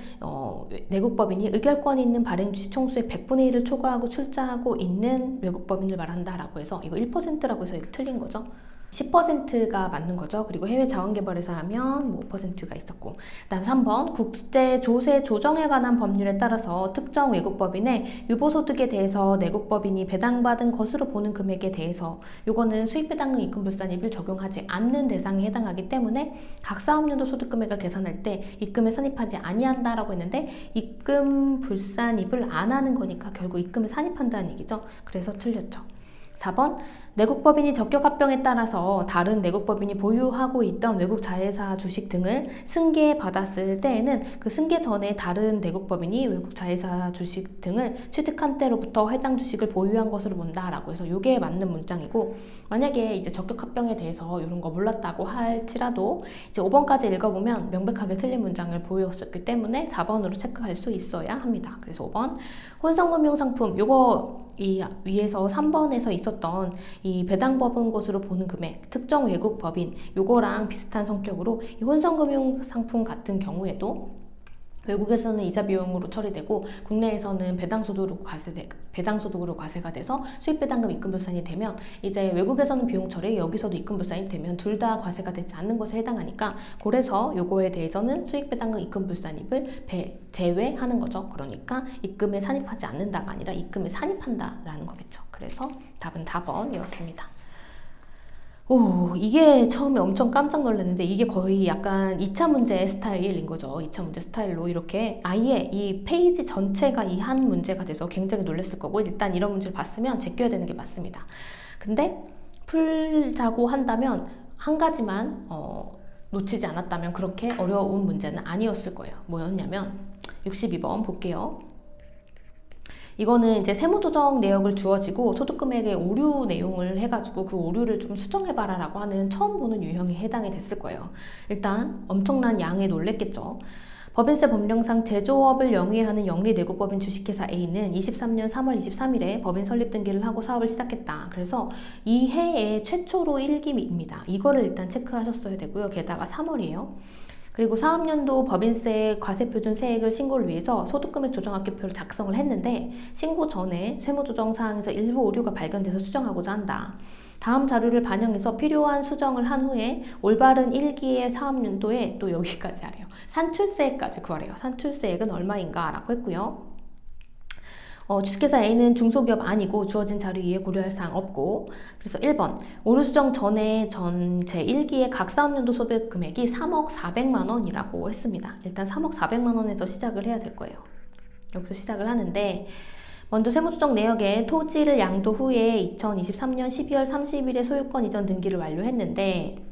내국법인이 의결권이 있는 발행주식 총수의 100분의 1을 초과하고 출자하고 있는 외국법인을 말한다라고 해서 이거 1%라고 해서 이거 틀린 거죠. 10%가 맞는 거죠. 그리고 해외 자원개발에서 하면 뭐 5%가 있었고, 그다음 3번 국제 조세 조정에 관한 법률에 따라서 특정 외국법인의 유보소득에 대해서 내국법인이 배당받은 것으로 보는 금액에 대해서 요거는 수입배당금 입금불산입을 적용하지 않는 대상에 해당하기 때문에 각 사업연도 소득금액을 계산할 때 입금에 산입하지 아니한다라고 했는데 입금불산입을 안 하는 거니까 결국 입금에 산입한다는 얘기죠. 그래서 틀렸죠. 4번 내국법인이 적격합병에 따라서 다른 내국법인이 보유하고 있던 외국 자회사 주식 등을 승계받았을 때에는 그 승계 전에 다른 내국법인이 외국 자회사 주식 등을 취득한 때로부터 해당 주식을 보유한 것으로 본다라고 해서 이게 맞는 문장이고, 만약에 이제 적격합병에 대해서 이런 거 몰랐다고 할지라도 이제 5번까지 읽어보면 명백하게 틀린 문장을 보였었기 때문에 4번으로 체크할 수 있어야 합니다. 그래서 5번 혼성금융상품, 요거 이 위에서 3번에서 있었던 이 배당법인 것으로 보는 금액, 특정 외국 법인 요거랑 비슷한 성격으로 이 혼성금융상품 같은 경우에도 외국에서는 이자 비용으로 처리되고 국내에서는 배당소득으로 과세가 돼서 수익배당금 입금불산이 되면 이제 외국에서는 비용 처리, 여기서도 입금불산이 되면 둘 다 과세가 되지 않는 것에 해당하니까 그래서 요거에 대해서는 수익배당금 입금불산입을 제외하는 거죠. 그러니까 입금에 산입하지 않는다가 아니라 입금에 산입한다라는 거겠죠. 그래서 답은 4번이었습니다. 오, 이게 처음에 엄청 깜짝 놀랐는데 이게 거의 약간 2차 문제 스타일인 거죠. 2차 문제 스타일로 이렇게 아예 이 페이지 전체가 이 한 문제가 돼서 굉장히 놀랐을 거고 일단 이런 문제를 봤으면 제껴야 되는 게 맞습니다. 근데 풀자고 한다면 한 가지만 놓치지 않았다면 그렇게 어려운 문제는 아니었을 거예요. 뭐였냐면 62번 볼게요. 이거는 이제 세무조정 내역을 주어지고 소득금액의 오류 내용을 해가지고 그 오류를 좀 수정해봐라 라고 하는 처음 보는 유형에 해당이 됐을 거예요. 일단 엄청난 양에 놀랬겠죠. 법인세 법령상 제조업을 영위하는 영리내국법인 주식회사 A는 23년 3월 23일에 법인 설립 등기를 하고 사업을 시작했다. 그래서 이 해에 최초로 1기입니다. 이거를 일단 체크하셨어야 되고요. 게다가 3월이에요. 그리고 사업년도 법인세 과세표준 세액을 신고를 위해서 소득금액 조정학계표를 작성을 했는데 신고 전에 세무조정 사항에서 일부 오류가 발견돼서 수정하고자 한다. 다음 자료를 반영해서 필요한 수정을 한 후에 올바른 1기의 사업년도에 또 여기까지 하래요. 산출세액까지 구하래요. 산출세액은 얼마인가 라고 했고요. 주식회사 A는 중소기업 아니고 주어진 자료 이해 고려할 사항 없고 그래서 1번 오류 수정 전에 전 제1기의 각 사업연도 소득 금액이 3억 4백만 원이라고 했습니다. 일단 3억 4백만 원에서 시작을 해야 될 거예요. 여기서 시작을 하는데 먼저 세무조정 내역에 토지를 양도 후에 2023년 12월 30일에 소유권 이전 등기를 완료했는데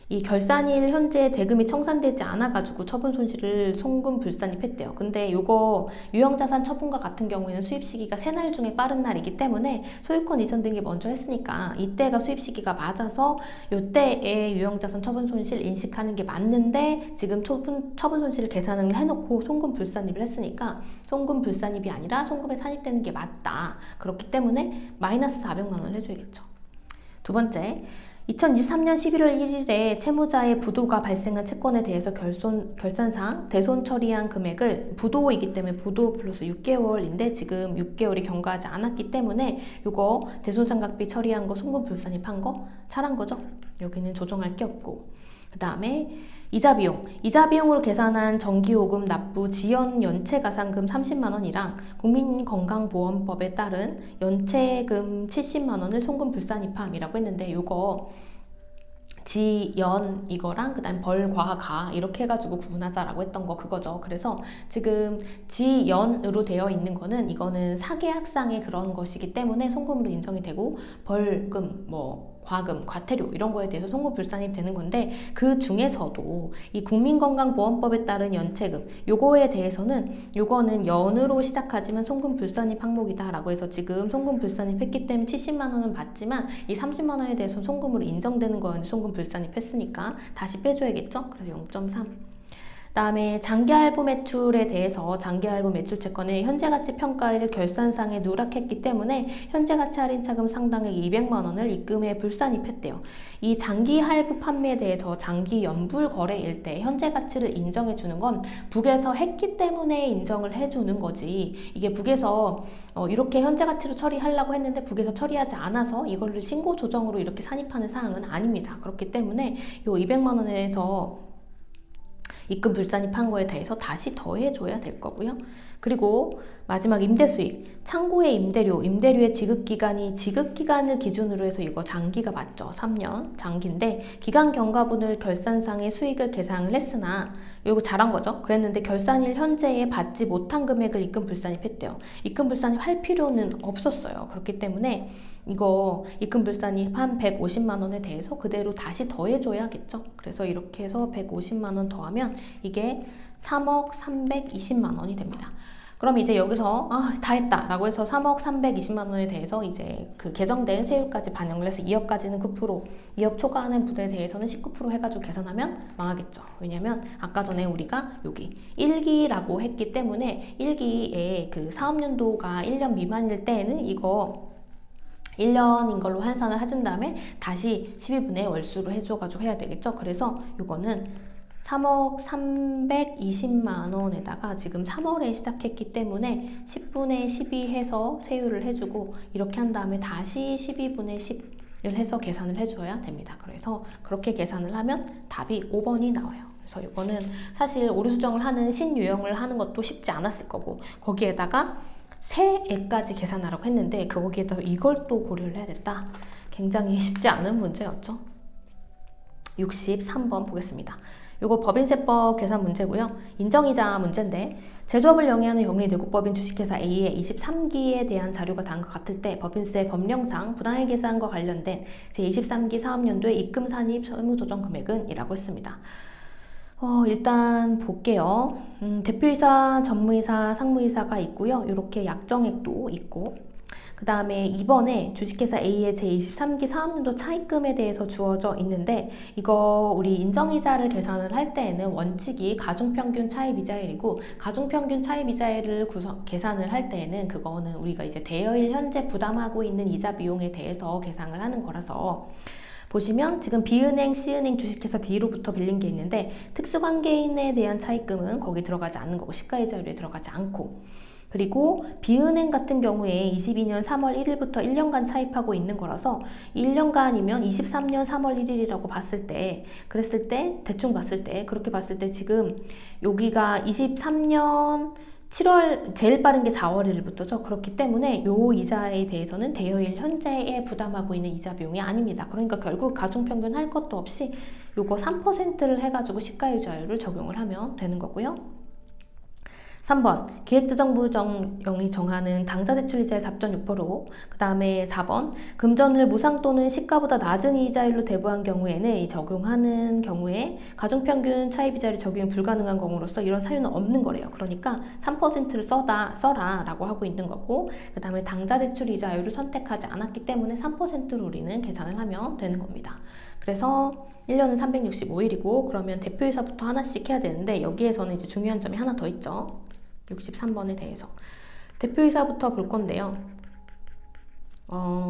이 결산일 현재 대금이 청산되지 않아가지고 처분 손실을 송금 불산입했대요. 근데 요거 유형자산 처분과 같은 경우에는 수입 시기가 세 날 중에 빠른 날이기 때문에 소유권 이전 등기 먼저 했으니까 이때가 수입 시기가 맞아서 요때에 유형자산 처분 손실 인식하는 게 맞는데 지금 처분 손실을 계산을 해놓고 송금 불산입을 했으니까 송금 불산입이 아니라 송금에 산입되는 게 맞다. 그렇기 때문에 마이너스 400만 원 해줘야겠죠. 두 번째 2023년 11월 1일에 채무자의 부도가 발생한 채권에 대해서 결산상 대손 처리한 금액을 부도이기 때문에 부도 플러스 6개월인데 지금 6개월이 경과하지 않았기 때문에 이거 대손상각비 처리한 거 송금 불산입한 거 잘한 거죠. 여기는 조정할 게 없고 그 다음에 이자 비용으로 계산한 정기요금 납부 지연 연체 가산금 30만 원이랑 국민건강보험법에 따른 연체금 70만 원을 송금 불산입함이라고 했는데 요거 지연 이거랑 그 다음에 벌과가 이렇게 해가지고 구분하자라고 했던 거 그거죠. 그래서 지금 지연으로 되어 있는 거는 이거는 사계약상의 그런 것이기 때문에 송금으로 인정이 되고 벌금 과금, 과태료 이런 거에 대해서 송금 불산입 되는 건데 그 중에서도 이 국민건강보험법에 따른 연체금 요거에 대해서는 요거는 연으로 시작하지만 송금 불산입 항목이다 라고 해서 지금 송금 불산입 했기 때문에 70만 원은 받지만 이 30만 원에 대해서 송금으로 인정되는 거였는데 송금 불산입 했으니까 다시 빼줘야겠죠? 그래서 0.3 다음에 장기할부 매출에 대해서 장기할부 매출 채권의 현재가치 평가를 결산상에 누락했기 때문에 현재가치 할인 차금 상당액 200만 원을 입금에 불산입했대요. 이 장기할부 판매에 대해서 장기 연불 거래일 때 현재가치를 인정해 주는 건 북에서 했기 때문에 인정을 해주는 거지. 이게 북에서 이렇게 현재가치로 처리하려고 했는데 북에서 처리하지 않아서 이거를 신고 조정으로 이렇게 산입하는 사항은 아닙니다. 그렇기 때문에 이 200만 원에서 입금 불산입한 거에 대해서 다시 더해줘야 될 거고요. 그리고 마지막 임대수익, 창고의 임대료의 지급기간을 기준으로 해서 이거 장기가 맞죠. 3년 장기인데 기간 경과분을 결산상의 수익을 계산을 했으나 이거 잘한 거죠. 그랬는데 결산일 현재에 받지 못한 금액을 입금 불산입했대요. 입금 불산입 할 필요는 없었어요. 그렇기 때문에 이거 입금 불산입 한 150만 원에 대해서 그대로 다시 더해줘야겠죠. 그래서 이렇게 해서 150만 원 더하면 이게 3억 320만 원이 됩니다. 그럼 이제 여기서 다 했다 라고 해서 3억 320만 원에 대해서 이제 그 개정된 세율까지 반영을 해서 2억까지는 9%, 2억 초과하는 부대에 대해서는 19% 해가지고 계산하면 망하겠죠. 왜냐면 아까 전에 우리가 여기 1기라고 했기 때문에 1기에 그 사업연도가 1년 미만일 때에는 이거 1년인 걸로 환산을 해준 다음에 다시 12분의 월수로 해줘가지고 해야 되겠죠. 그래서 이거는 3억 320만 원에다가 지금 3월에 시작했기 때문에 10분의 12 해서 세율을 해주고 이렇게 한 다음에 다시 12분의 10을 해서 계산을 해줘야 됩니다. 그래서 그렇게 계산을 하면 답이 5번이 나와요. 그래서 이거는 사실 오류 수정을 하는 신유형을 하는 것도 쉽지 않았을 거고 거기에다가 세액까지 계산하라고 했는데 거기에다 이걸 또 고려를 해야 됐다. 굉장히 쉽지 않은 문제였죠. 63번 보겠습니다. 이거 법인세법 계산 문제고요. 인정이자 문제인데 제조업을 영위하는 영리대국법인 주식회사 A의 23기에 대한 자료가 다음과 같을 때 법인세 법령상 부당해 계산과 관련된 제23기 사업연도의 입금 산입 세무조정 금액은 이라고 했습니다. 일단 볼게요. 대표이사, 전무이사, 상무이사가 있고요. 이렇게 약정액도 있고 그 다음에 2번에 주식회사 A의 제23기 사업연도 차입금에 대해서 주어져 있는데 이거 우리 인정이자를 계산을 할 때에는 원칙이 가중평균 차입이자율이고 가중평균 차입이자율을 계산을 할 때에는 그거는 우리가 이제 대여일 현재 부담하고 있는 이자 비용에 대해서 계산을 하는 거라서 보시면 지금 B은행, C은행, 주식회사 D로부터 빌린 게 있는데 특수관계인에 대한 차입금은 거기 들어가지 않는 거고 시가이자율에 들어가지 않고 그리고 B은행 같은 경우에 22년 3월 1일부터 1년간 차입하고 있는 거라서 1년간이면 23년 3월 1일이라고 봤을 때 그랬을 때 대충 봤을 때 그렇게 봤을 때 지금 여기가 23년 7월 제일 빠른 게 4월 1일부터죠. 그렇기 때문에 요 이자에 대해서는 대여일 현재에 부담하고 있는 이자 비용이 아닙니다. 그러니까 결국 가중평균 할 것도 없이 요거 3%를 해가지고 시가이자율을 적용을 하면 되는 거고요. 3번 기획재정부령이 정하는 당좌대출이자의 4.6%, 그 다음에 4번 금전을 무상 또는 시가보다 낮은 이자율로 대부한 경우에는 이 적용하는 경우에 가중평균 차입이자율이 적용이 불가능한 경우로서 이런 사유는 없는 거래요. 그러니까 3%를 써라 라고 하고 있는 거고 그 다음에 당좌대출 이자율을 선택하지 않았기 때문에 3%로 우리는 계산을 하면 되는 겁니다. 그래서 1년은 365일이고 그러면 대표이사부터 하나씩 해야 되는데 여기에서는 이제 중요한 점이 하나 더 있죠. 63번에 대해서 대표이사부터 볼 건데요.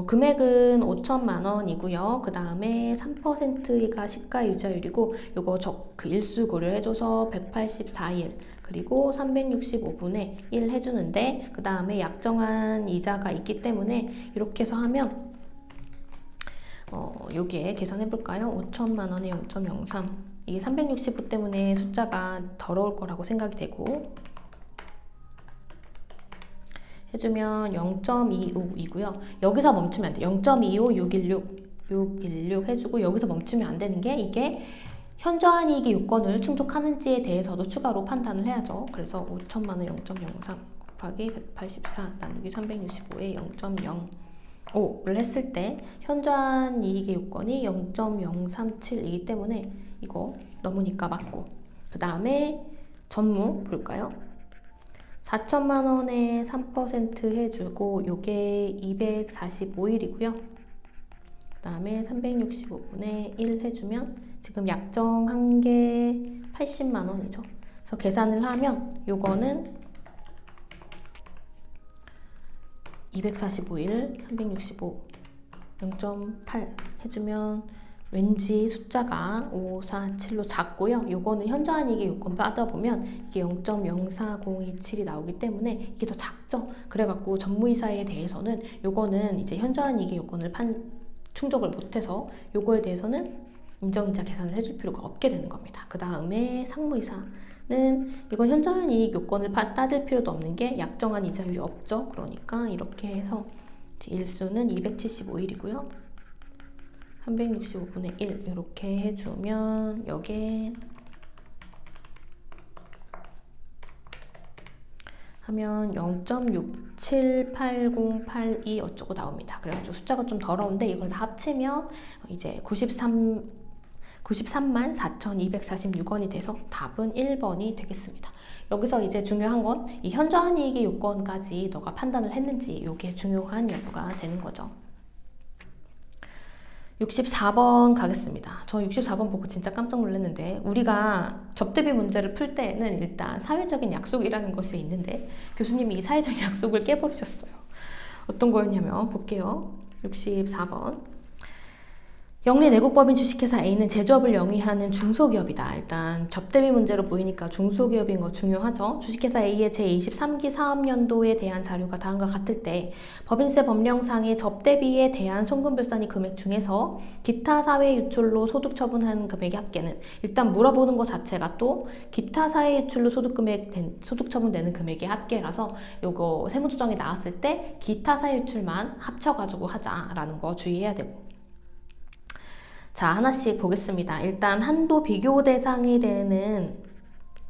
금액은 5천만 원이고요. 그 다음에 3%가 시가이자율이고 요거 그 일수 고려해줘서 184일 그리고 365분의 1 해주는데 그 다음에 약정한 이자가 있기 때문에 이렇게 해서 하면 여기에 계산해 볼까요? 5천만 원에 0.03 이게 365 때문에 숫자가 더러울 거라고 생각이 되고 해주면 0.25이고요. 여기서 멈추면 안 돼요. 0.25, 616 해주고 여기서 멈추면 안 되는 게 이게 현저한 이익의 요건을 충족하는지에 대해서도 추가로 판단을 해야죠. 그래서 5천만 원 0.03 곱하기 184 나누기 365에 0.05를 했을 때 현저한 이익의 요건이 0.037이기 때문에 이거 넘으니까 맞고 그 다음에 전무 볼까요? 4천만 원에 3% 해주고 요게 245일이고요. 그 다음에 365분의 1 해주면 지금 약정한 게 80만 원이죠. 그래서 계산을 하면 요거는 245일 365 0.8 해주면 왠지 숫자가 5, 4, 7로 작고요. 요거는 현저한 이익의 요건 빠져보면 이게 0.040227이 나오기 때문에 이게 더 작죠. 그래갖고 전무이사에 대해서는 요거는 이제 현저한 이익의 요건을 충족을 못해서 요거에 대해서는 인정이자 계산을 해줄 필요가 없게 되는 겁니다. 그 다음에 상무이사는 이건 현저한 이익 요건을 따질 필요도 없는 게 약정한 이자율이 없죠. 그러니까 이렇게 해서 일수는 275일이고요. 365분의 1 이렇게 해주면 여기에 하면 0.678082 어쩌고 나옵니다. 그래가지고 숫자가 좀 더러운데 이걸 다 합치면 이제 93만 4,246원이 돼서 답은 1번이 되겠습니다. 여기서 이제 중요한 건 이 현저한 이익의 요건까지 너가 판단을 했는지 이게 중요한 여부가 되는 거죠. 64번 가겠습니다. 저 64번 보고 진짜 깜짝 놀랐는데 우리가 접대비 문제를 풀 때는 일단 사회적인 약속이라는 것이 있는데 교수님이 이 사회적인 약속을 깨버리셨어요. 어떤 거였냐면 볼게요. 64번 영리내국법인 주식회사 A는 제조업을 영위하는 중소기업이다. 일단 접대비 문제로 보이니까 중소기업인 거 중요하죠. 주식회사 A의 제23기 사업연도에 대한 자료가 다음과 같을 때 법인세 법령상의 접대비에 대한 송금불산이 금액 중에서 기타 사회 유출로 소득 처분한 금액의 합계는 일단 물어보는 것 자체가 또 기타 사회 유출로 소득 처분되는 금액의 합계라서 요거 세무조정이 나왔을 때 기타 사회 유출만 합쳐가지고 하자라는 거 주의해야 되고 자, 하나씩 보겠습니다. 일단 한도 비교 대상이 되는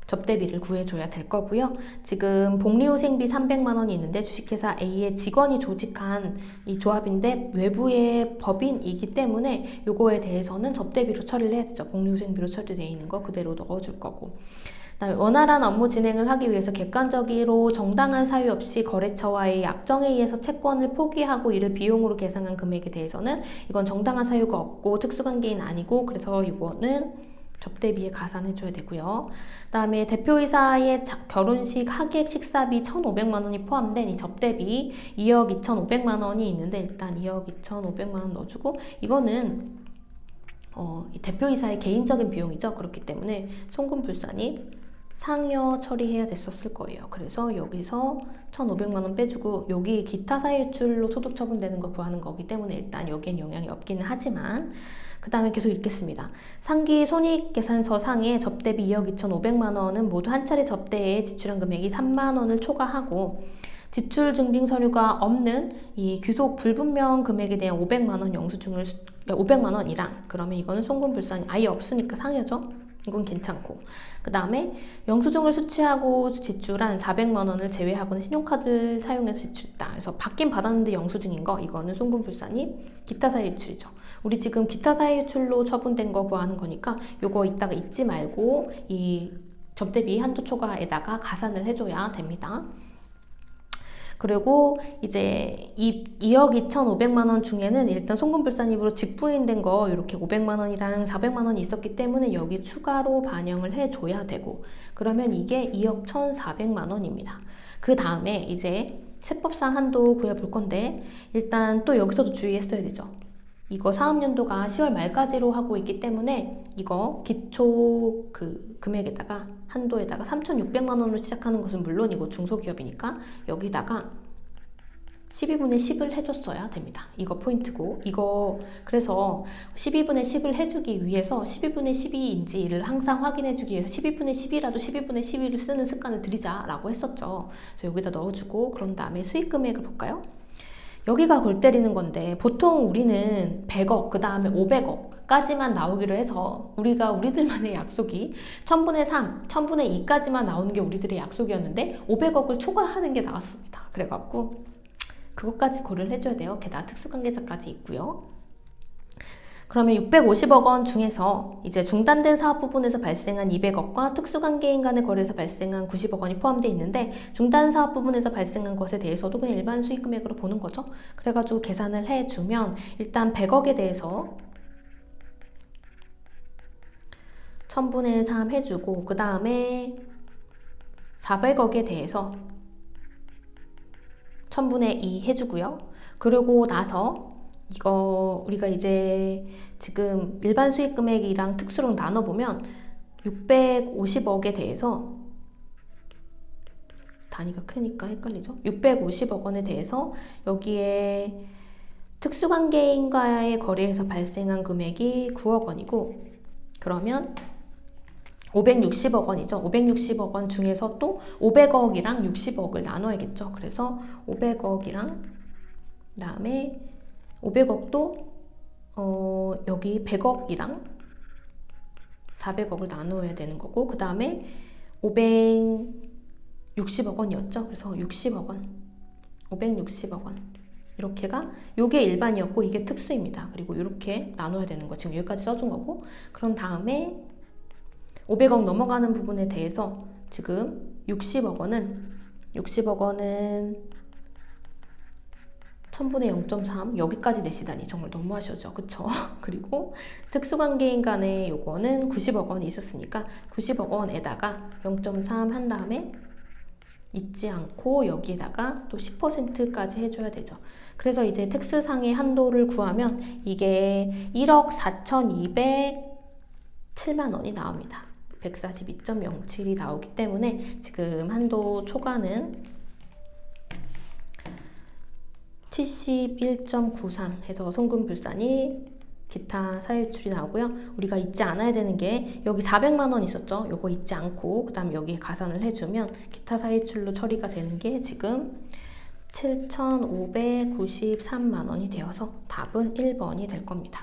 접대비를 구해줘야 될 거고요. 지금 복리후생비 300만 원이 있는데 주식회사 A의 직원이 조직한 이 조합인데 외부의 법인이기 때문에 요거에 대해서는 접대비로 처리를 해야 되죠. 복리후생비로 처리되어 있는 거 그대로 넣어줄 거고. 그다음에 원활한 업무 진행을 하기 위해서 객관적으로 정당한 사유 없이 거래처와의 약정에 의해서 채권을 포기하고 이를 비용으로 계산한 금액에 대해서는 이건 정당한 사유가 없고 특수관계인 아니고 그래서 이거는 접대비에 가산해줘야 되고요. 그다음에 대표이사의 결혼식 하객 식사비 1,500만 원이 포함된 이 접대비 2억 2,500만 원이 있는데 일단 2억 2,500만 원 넣어주고 이거는 대표이사의 개인적인 비용이죠. 그렇기 때문에 송금불산이 상여 처리해야 됐었을 거예요. 그래서 여기서 1,500만 원 빼주고 여기 기타 사유출로 소득 처분되는 거 구하는 거기 때문에 일단 여기엔 영향이 없기는 하지만 그 다음에 계속 읽겠습니다. 상기 손익계산서 상의 접대비 2억 2,500만 원은 모두 한 차례 접대에 지출한 금액이 3만 원을 초과하고 지출 증빙 서류가 없는 이 귀속 불분명 금액에 대한 500만 원 영수증을 500만 원이랑 그러면 이거는 송금불산이 아예 없으니까 상여죠. 이건 괜찮고 그 다음에 영수증을 수취하고 지출한 400만 원을 제외하고는 신용카드를 사용해서 지출했다. 그래서 받긴 받았는데 영수증인 거 이거는 송금불산이 기타 사유 유출이죠. 우리 지금 기타 사유 유출로 처분된 거 구하는 거니까 요거 이따가 잊지 말고 이 접대비 한도 초과에다가 가산을 해줘야 됩니다. 그리고 이제 이 2억 2,500만 원 중에는 일단 송금불산입으로 직부인된 거 이렇게 500만 원이랑 400만 원이 있었기 때문에 여기 추가로 반영을 해줘야 되고 그러면 이게 2억 1,400만 원입니다. 그 다음에 이제 세법상 한도 구해볼 건데 일단 또 여기서도 주의했어야 되죠. 이거 사업연도가 10월 말까지로 하고 있기 때문에 이거 기초 금액에다가 한도에다가 3,600만 원으로 시작하는 것은 물론이고 중소기업이니까 여기다가 12분의 10을 해줬어야 됩니다. 이거 포인트고 이거 그래서 12분의 10을 해주기 위해서 12분의 12인지를 항상 확인해주기 위해서 12분의 10이라도 12분의 12를 쓰는 습관을 들이자라고 했었죠. 그래서 여기다 넣어주고 그런 다음에 수익금액을 볼까요? 여기가 골 때리는 건데 보통 우리는 100억 그 다음에 500억 까지만 나오기로 해서 우리들만의 약속이 1000분의 3, 1000분의 2까지만 나오는 게 우리들의 약속이었는데 500억을 초과하는 게 나왔습니다. 그래갖고 그것까지 고려를 해줘야 돼요. 게다가 특수관계자까지 있고요. 그러면 650억 원 중에서 이제 중단된 사업 부분에서 발생한 200억과 특수관계인 간의 거래에서 발생한 90억 원이 포함되어 있는데 중단 사업 부분에서 발생한 것에 대해서도 그냥 일반 수익 금액으로 보는 거죠. 그래가지고 계산을 해주면 일단 100억에 대해서 1000분의 3 해주고 그 다음에 400억에 대해서 1000분의 2 해주고요. 그러고 나서 이거 우리가 이제 지금 일반 수익 금액이랑 특수로 나눠보면 650억에 대해서 단위가 크니까 헷갈리죠? 650억 원에 대해서 여기에 특수관계인과의 거래에서 발생한 금액이 9억 원이고 그러면 560억 원이죠. 560억 원 중에서 또 500억이랑 60억을 나눠야겠죠. 그래서 500억이랑 그다음에 500억도 여기 100억이랑 400억을 나눠야 되는 거고 그 다음에 560억 원이었죠. 그래서 60억 원, 560억 원 이렇게가 요게 일반이었고 이게 특수입니다. 그리고 이렇게 나눠야 되는 거 지금 여기까지 써준 거고, 그런 다음에 500억 넘어가는 부분에 대해서 지금 60억 원은 1000분의 0.3 여기까지 내시다니 정말 너무하셔죠, 그쵸? 그리고 특수관계인 간의 요거는 90억 원이 있었으니까 90억 원에다가 0.3 한 다음에 잊지 않고 여기에다가 또 10%까지 해줘야 되죠. 그래서 이제 텍스상의 한도를 구하면 이게 1억 4,207만 원이 나옵니다. 142.07이 나오기 때문에 지금 한도 초과는 71.93 해서 송금불산이 기타 사유출이 나오고요. 우리가 잊지 않아야 되는 게 여기 400만 원 있었죠. 요거 잊지 않고 그 다음에 여기에 가산을 해주면 기타 사유출로 처리가 되는 게 지금 7,593만 원이 되어서 답은 1번이 될 겁니다.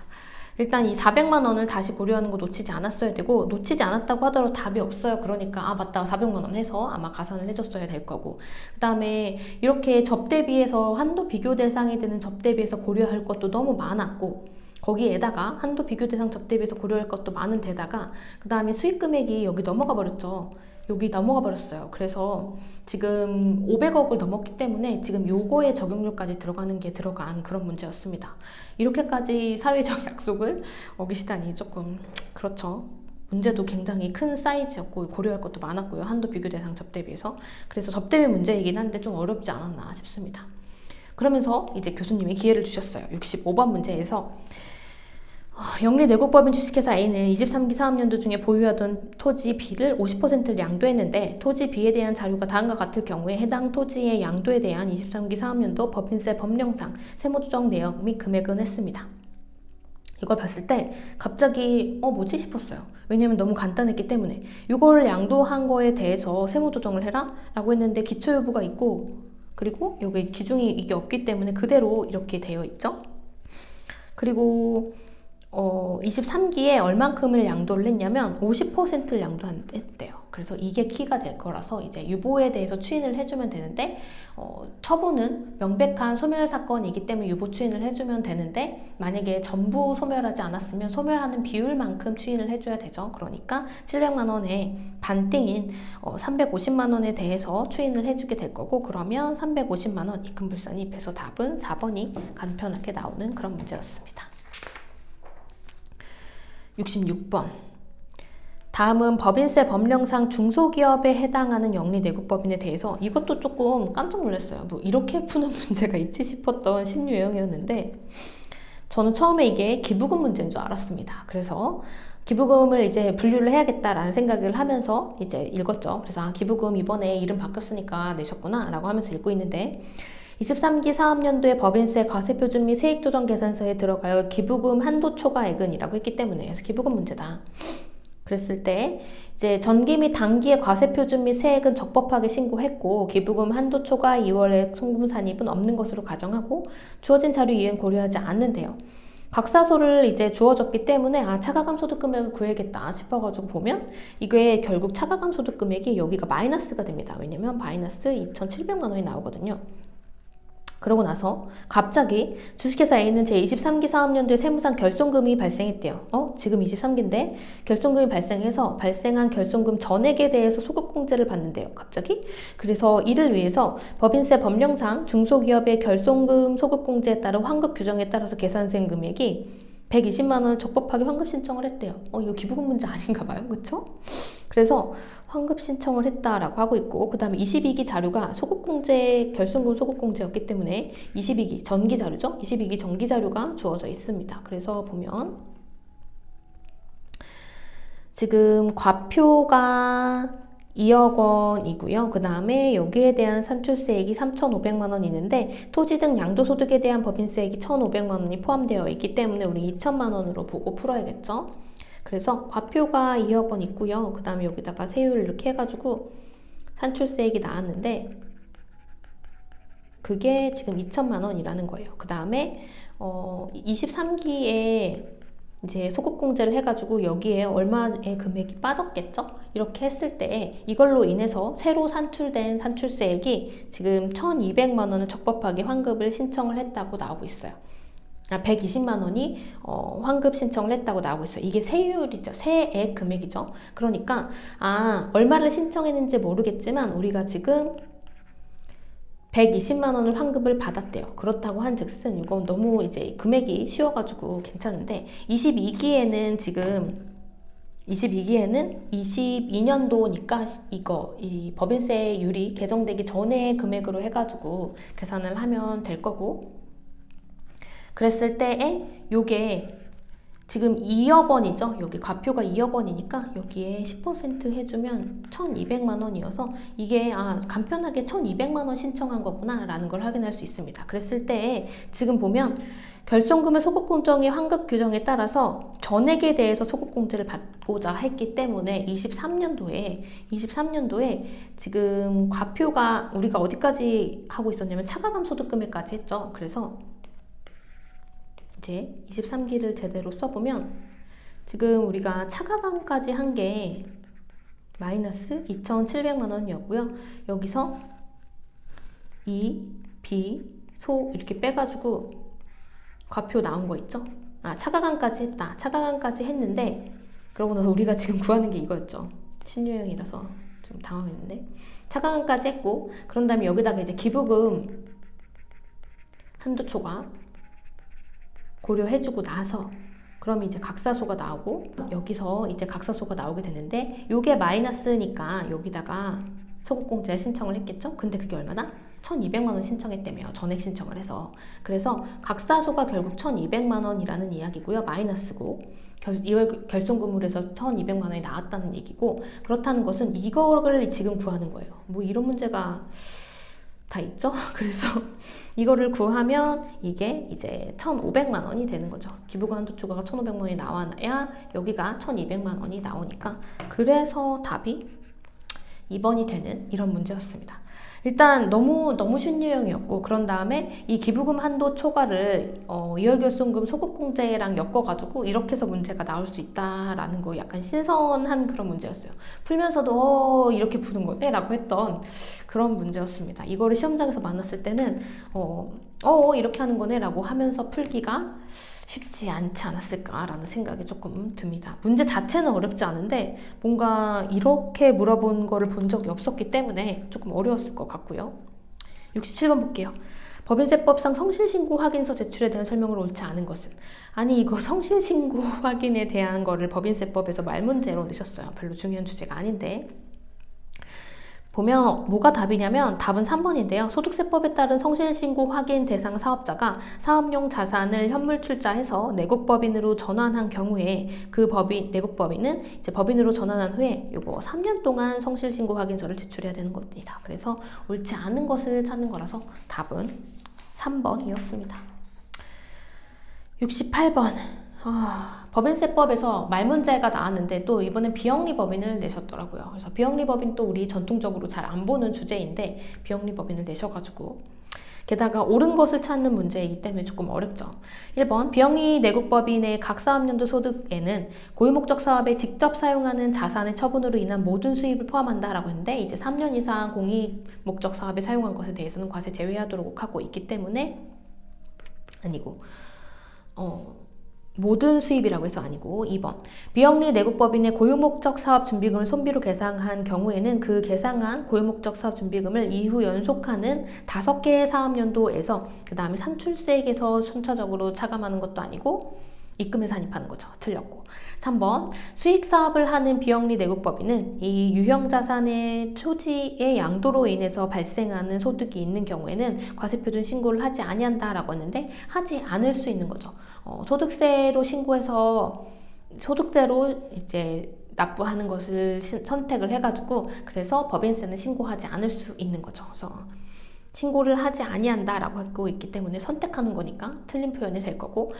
일단 이 400만 원을 다시 고려하는 거 놓치지 않았어야 되고, 놓치지 않았다고 하더라도 답이 없어요. 그러니까 아 맞다 400만 원 해서 아마 가산을 해줬어야 될 거고, 그 다음에 이렇게 접대비에서 한도 비교 대상이 되는 접대비에서 고려할 것도 너무 많았고, 거기에다가 한도 비교 대상 접대비에서 고려할 것도 많은 데다가 그 다음에 수익 금액이 여기 넘어가 버렸죠. 여기 넘어가 버렸어요. 그래서 지금 500억을 넘었기 때문에 지금 요거에 적용률까지 들어간 그런 문제였습니다. 이렇게까지 사회적 약속을 어기시다니 조금 그렇죠. 문제도 굉장히 큰 사이즈였고 고려할 것도 많았고요. 한도 비교 대상 접대비에서. 그래서 접대비 문제이긴 한데 좀 어렵지 않았나 싶습니다. 그러면서 이제 교수님이 기회를 주셨어요. 65번 문제에서 영리내국법인 주식회사 A는 23기 사업연도 중에 보유하던 토지 B를 50%를 양도했는데 토지 B에 대한 자료가 다음과 같을 경우에 해당 토지의 양도에 대한 23기 사업연도 법인세 법령상 세무조정 내역 및 금액은 했습니다. 이걸 봤을 때 갑자기 뭐지 싶었어요. 왜냐면 너무 간단했기 때문에. 이걸 양도한 거에 대해서 세무조정을 해라 라고 했는데 기초유부가 있고, 그리고 여기 기준이 이게 없기 때문에 그대로 이렇게 되어 있죠. 그리고 23기에 얼만큼을 양도를 했냐면 50%를 양도했대요. 그래서 이게 키가 될 거라서 이제 유보에 대해서 추인을 해주면 되는데, 처분은 명백한 소멸 사건이기 때문에 유보 추인을 해주면 되는데, 만약에 전부 소멸하지 않았으면 소멸하는 비율만큼 추인을 해줘야 되죠. 그러니까 700만 원에 반띵인 350만 원에 대해서 추인을 해주게 될 거고, 그러면 350만 원 입금불산이 입해서 답은 4번이 간편하게 나오는 그런 문제였습니다. 66번. 다음은 법인세 법령상 중소기업에 해당하는 영리내국법인에 대해서, 이것도 조금 깜짝 놀랐어요. 뭐 이렇게 푸는 문제가 있지 싶었던 신유형이었는데, 저는 처음에 이게 기부금 문제인 줄 알았습니다. 그래서 기부금을 이제 분류를 해야겠다라는 생각을 하면서 이제 읽었죠. 그래서 기부금 이번에 이름 바뀌었으니까 내셨구나 라고 하면서 읽고 있는데, 23기 사업연도의 법인세 과세표준 및 세액조정계산서에 들어갈 기부금 한도 초과액은 이라고 했기 때문에, 그래서 기부금 문제다 그랬을 때 이제 전기 및 단기의 과세표준 및 세액은 적법하게 신고했고 기부금 한도 초과 2월에 송금 산입은 없는 것으로 가정하고 주어진 자료 이행 고려하지 않는데요. 각사소를 이제 주어졌기 때문에 차가감 소득 금액을 구해야겠다 싶어가지고 보면 이게 결국 차가감 소득 금액이 여기가 마이너스가 됩니다. 왜냐면 마이너스 2,700만 원이 나오거든요. 그러고 나서 갑자기 주식회사 A는 제23기 사업연도에 세무상 결손금이 발생했대요. 지금 23기인데 결손금이 발생해서 발생한 결손금 전액에 대해서 소급공제를 받는데요. 갑자기? 그래서 이를 위해서 법인세 법령상 중소기업의 결손금 소급공제에 따른 환급 규정에 따라서 계산된 금액이 120만 원을 적법하게 환급 신청을 했대요. 이거 기부금 문제 아닌가 봐요. 그쵸? 그래서 환급 신청을 했다라고 하고 있고, 그 다음에 22기 자료가 소급공제, 결손금 소급공제였기 때문에 22기 전기 자료죠? 22기 전기 자료가 주어져 있습니다. 그래서 보면 지금 과표가 2억 원이고요. 그 다음에 여기에 대한 산출세액이 3,500만 원 있는데 토지 등 양도소득에 대한 법인세액이 1,500만 원이 포함되어 있기 때문에 우리 2천만 원으로 보고 풀어야겠죠. 그래서 과표가 2억 원 있고요. 그 다음에 여기다가 세율 이렇게 해가지고 산출세액이 나왔는데 그게 지금 2천만 원이라는 거예요. 그 다음에 23기에 이제 소급공제를 해가지고 여기에 얼마의 금액이 빠졌겠죠? 이렇게 했을 때 이걸로 인해서 새로 산출된 산출세액이 지금 1,200만 원을 적법하게 환급을 신청을 했다고 나오고 있어요. 120만 원이 환급 신청을 했다고 나오고 있어요. 이게 세율이죠. 세액 금액이죠. 그러니까 얼마를 신청했는지 모르겠지만 우리가 지금 120만 원을 환급을 받았대요. 그렇다고 한즉슨 이건 너무 이제 금액이 쉬워가지고 괜찮은데 22기에는 22년도니까 이 법인세율이 개정되기 전에 금액으로 해가지고 계산을 하면 될 거고, 그랬을 때에 요게 지금 2억 원이죠. 여기 과표가 2억 원이니까 여기에 10% 해주면 1,200만 원이어서 이게 간편하게 1,200만 원 신청한 거구나 라는 걸 확인할 수 있습니다. 그랬을 때 지금 보면 결손금의 소급공정의 환급 규정에 따라서 전액에 대해서 소급공제를 받고자 했기 때문에 23년도에 지금 과표가 우리가 어디까지 하고 있었냐면 차가감 소득금액까지 했죠. 그래서 이제 23기를 제대로 써보면 지금 우리가 차가감까지 한 게 마이너스 2,700만 원이었고요. 여기서 이, 비, 소 이렇게 빼가지고 과표 나온 거 있죠? 차가감까지 했다. 차가감까지 했는데 그러고 나서 우리가 지금 구하는 게 이거였죠. 신유형이라서 좀 당황했는데 차가감까지 했고, 그런 다음에 여기다가 이제 기부금 한도 초과 고려해주고 나서 그럼 이제 각사소가 나오고, 여기서 이제 각사소가 나오게 되는데 요게 마이너스니까 여기다가 소급공제 신청을 했겠죠? 근데 그게 얼마나? 1,200만 원 신청했다며요. 전액 신청을 해서. 그래서 각사소가 결국 1,200만 원이라는 이야기고요. 마이너스고 결손금으로해서 1,200만 원이 나왔다는 얘기고, 그렇다는 것은 이거를 지금 구하는 거예요. 뭐 이런 문제가 다 있죠? 그래서 이거를 구하면 이게 이제 1,500만 원이 되는 거죠. 기부금 한도 초과가 1,500만 원이 나와야 여기가 1,200만 원이 나오니까, 그래서 답이 2번이 되는 이런 문제였습니다. 일단 너무 쉬운 유형이었고, 그런 다음에 이 기부금 한도 초과를 이월결손금 소급공제랑 엮어가지고 이렇게 해서 문제가 나올 수 있다라는 거 약간 신선한 그런 문제였어요. 풀면서도 이렇게 푸는 거네? 라고 했던 그런 문제였습니다. 이거를 시험장에서 만났을 때는 이렇게 하는 거네? 라고 하면서 풀기가 쉽지 않지 않았을까라는 생각이 조금 듭니다. 문제 자체는 어렵지 않은데 뭔가 이렇게 물어본 거를 본 적이 없었기 때문에 조금 어려웠을 것 같고요. 67번 볼게요. 법인세법상 성실신고 확인서 제출에 대한 설명을 옳지 않은 것은? 아니 이거 성실신고 확인에 대한 거를 법인세법에서 말문제로 내셨어요. 별로 중요한 주제가 아닌데. 보면 뭐가 답이냐면 답은 3번인데요. 소득세법에 따른 성실신고 확인 대상 사업자가 사업용 자산을 현물 출자해서 내국법인으로 전환한 경우에 그 내국법인은 이제 법인으로 전환한 후에 요거 3년 동안 성실신고 확인서를 제출해야 되는 겁니다. 그래서 옳지 않은 것을 찾는 거라서 답은 3번이었습니다. 68번. 법인세법에서 말문제가 나왔는데 또 이번엔 비영리법인을 내셨더라고요. 그래서 비영리법인 또 우리 전통적으로 잘 안 보는 주제인데 비영리법인을 내셔가지고, 게다가 옳은 것을 찾는 문제이기 때문에 조금 어렵죠. 1번 비영리 내국법인의 각 사업연도 소득에는 고유목적 사업에 직접 사용하는 자산의 처분으로 인한 모든 수입을 포함한다라고 했는데, 이제 3년 이상 공익목적 사업에 사용한 것에 대해서는 과세 제외하도록 하고 있기 때문에 아니고 모든 수입이라고 해서 아니고. 2번 비영리 내국법인의 고유목적 사업 준비금을 손비로 계상한 경우에는 그 계상한 고유목적 사업 준비금을 이후 연속하는 5개의 사업연도에서 그 다음에 산출세액에서 순차적으로 차감하는 것도 아니고 입금에 산입하는 거죠. 틀렸고. 3번 수익사업을 하는 비영리 내국법인은 이 유형자산의 토지의 양도로 인해서 발생하는 소득이 있는 경우에는 과세표준 신고를 하지 아니한다라고 했는데 하지 않을 수 있는 거죠. 소득세로 신고해서 소득세로 이제 납부하는 것을 선택을 해가지고, 그래서 법인세는 신고하지 않을 수 있는 거죠. 그래서 신고를 하지 아니한다라고 하고 있기 때문에 선택하는 거니까 틀린 표현이 될 거고.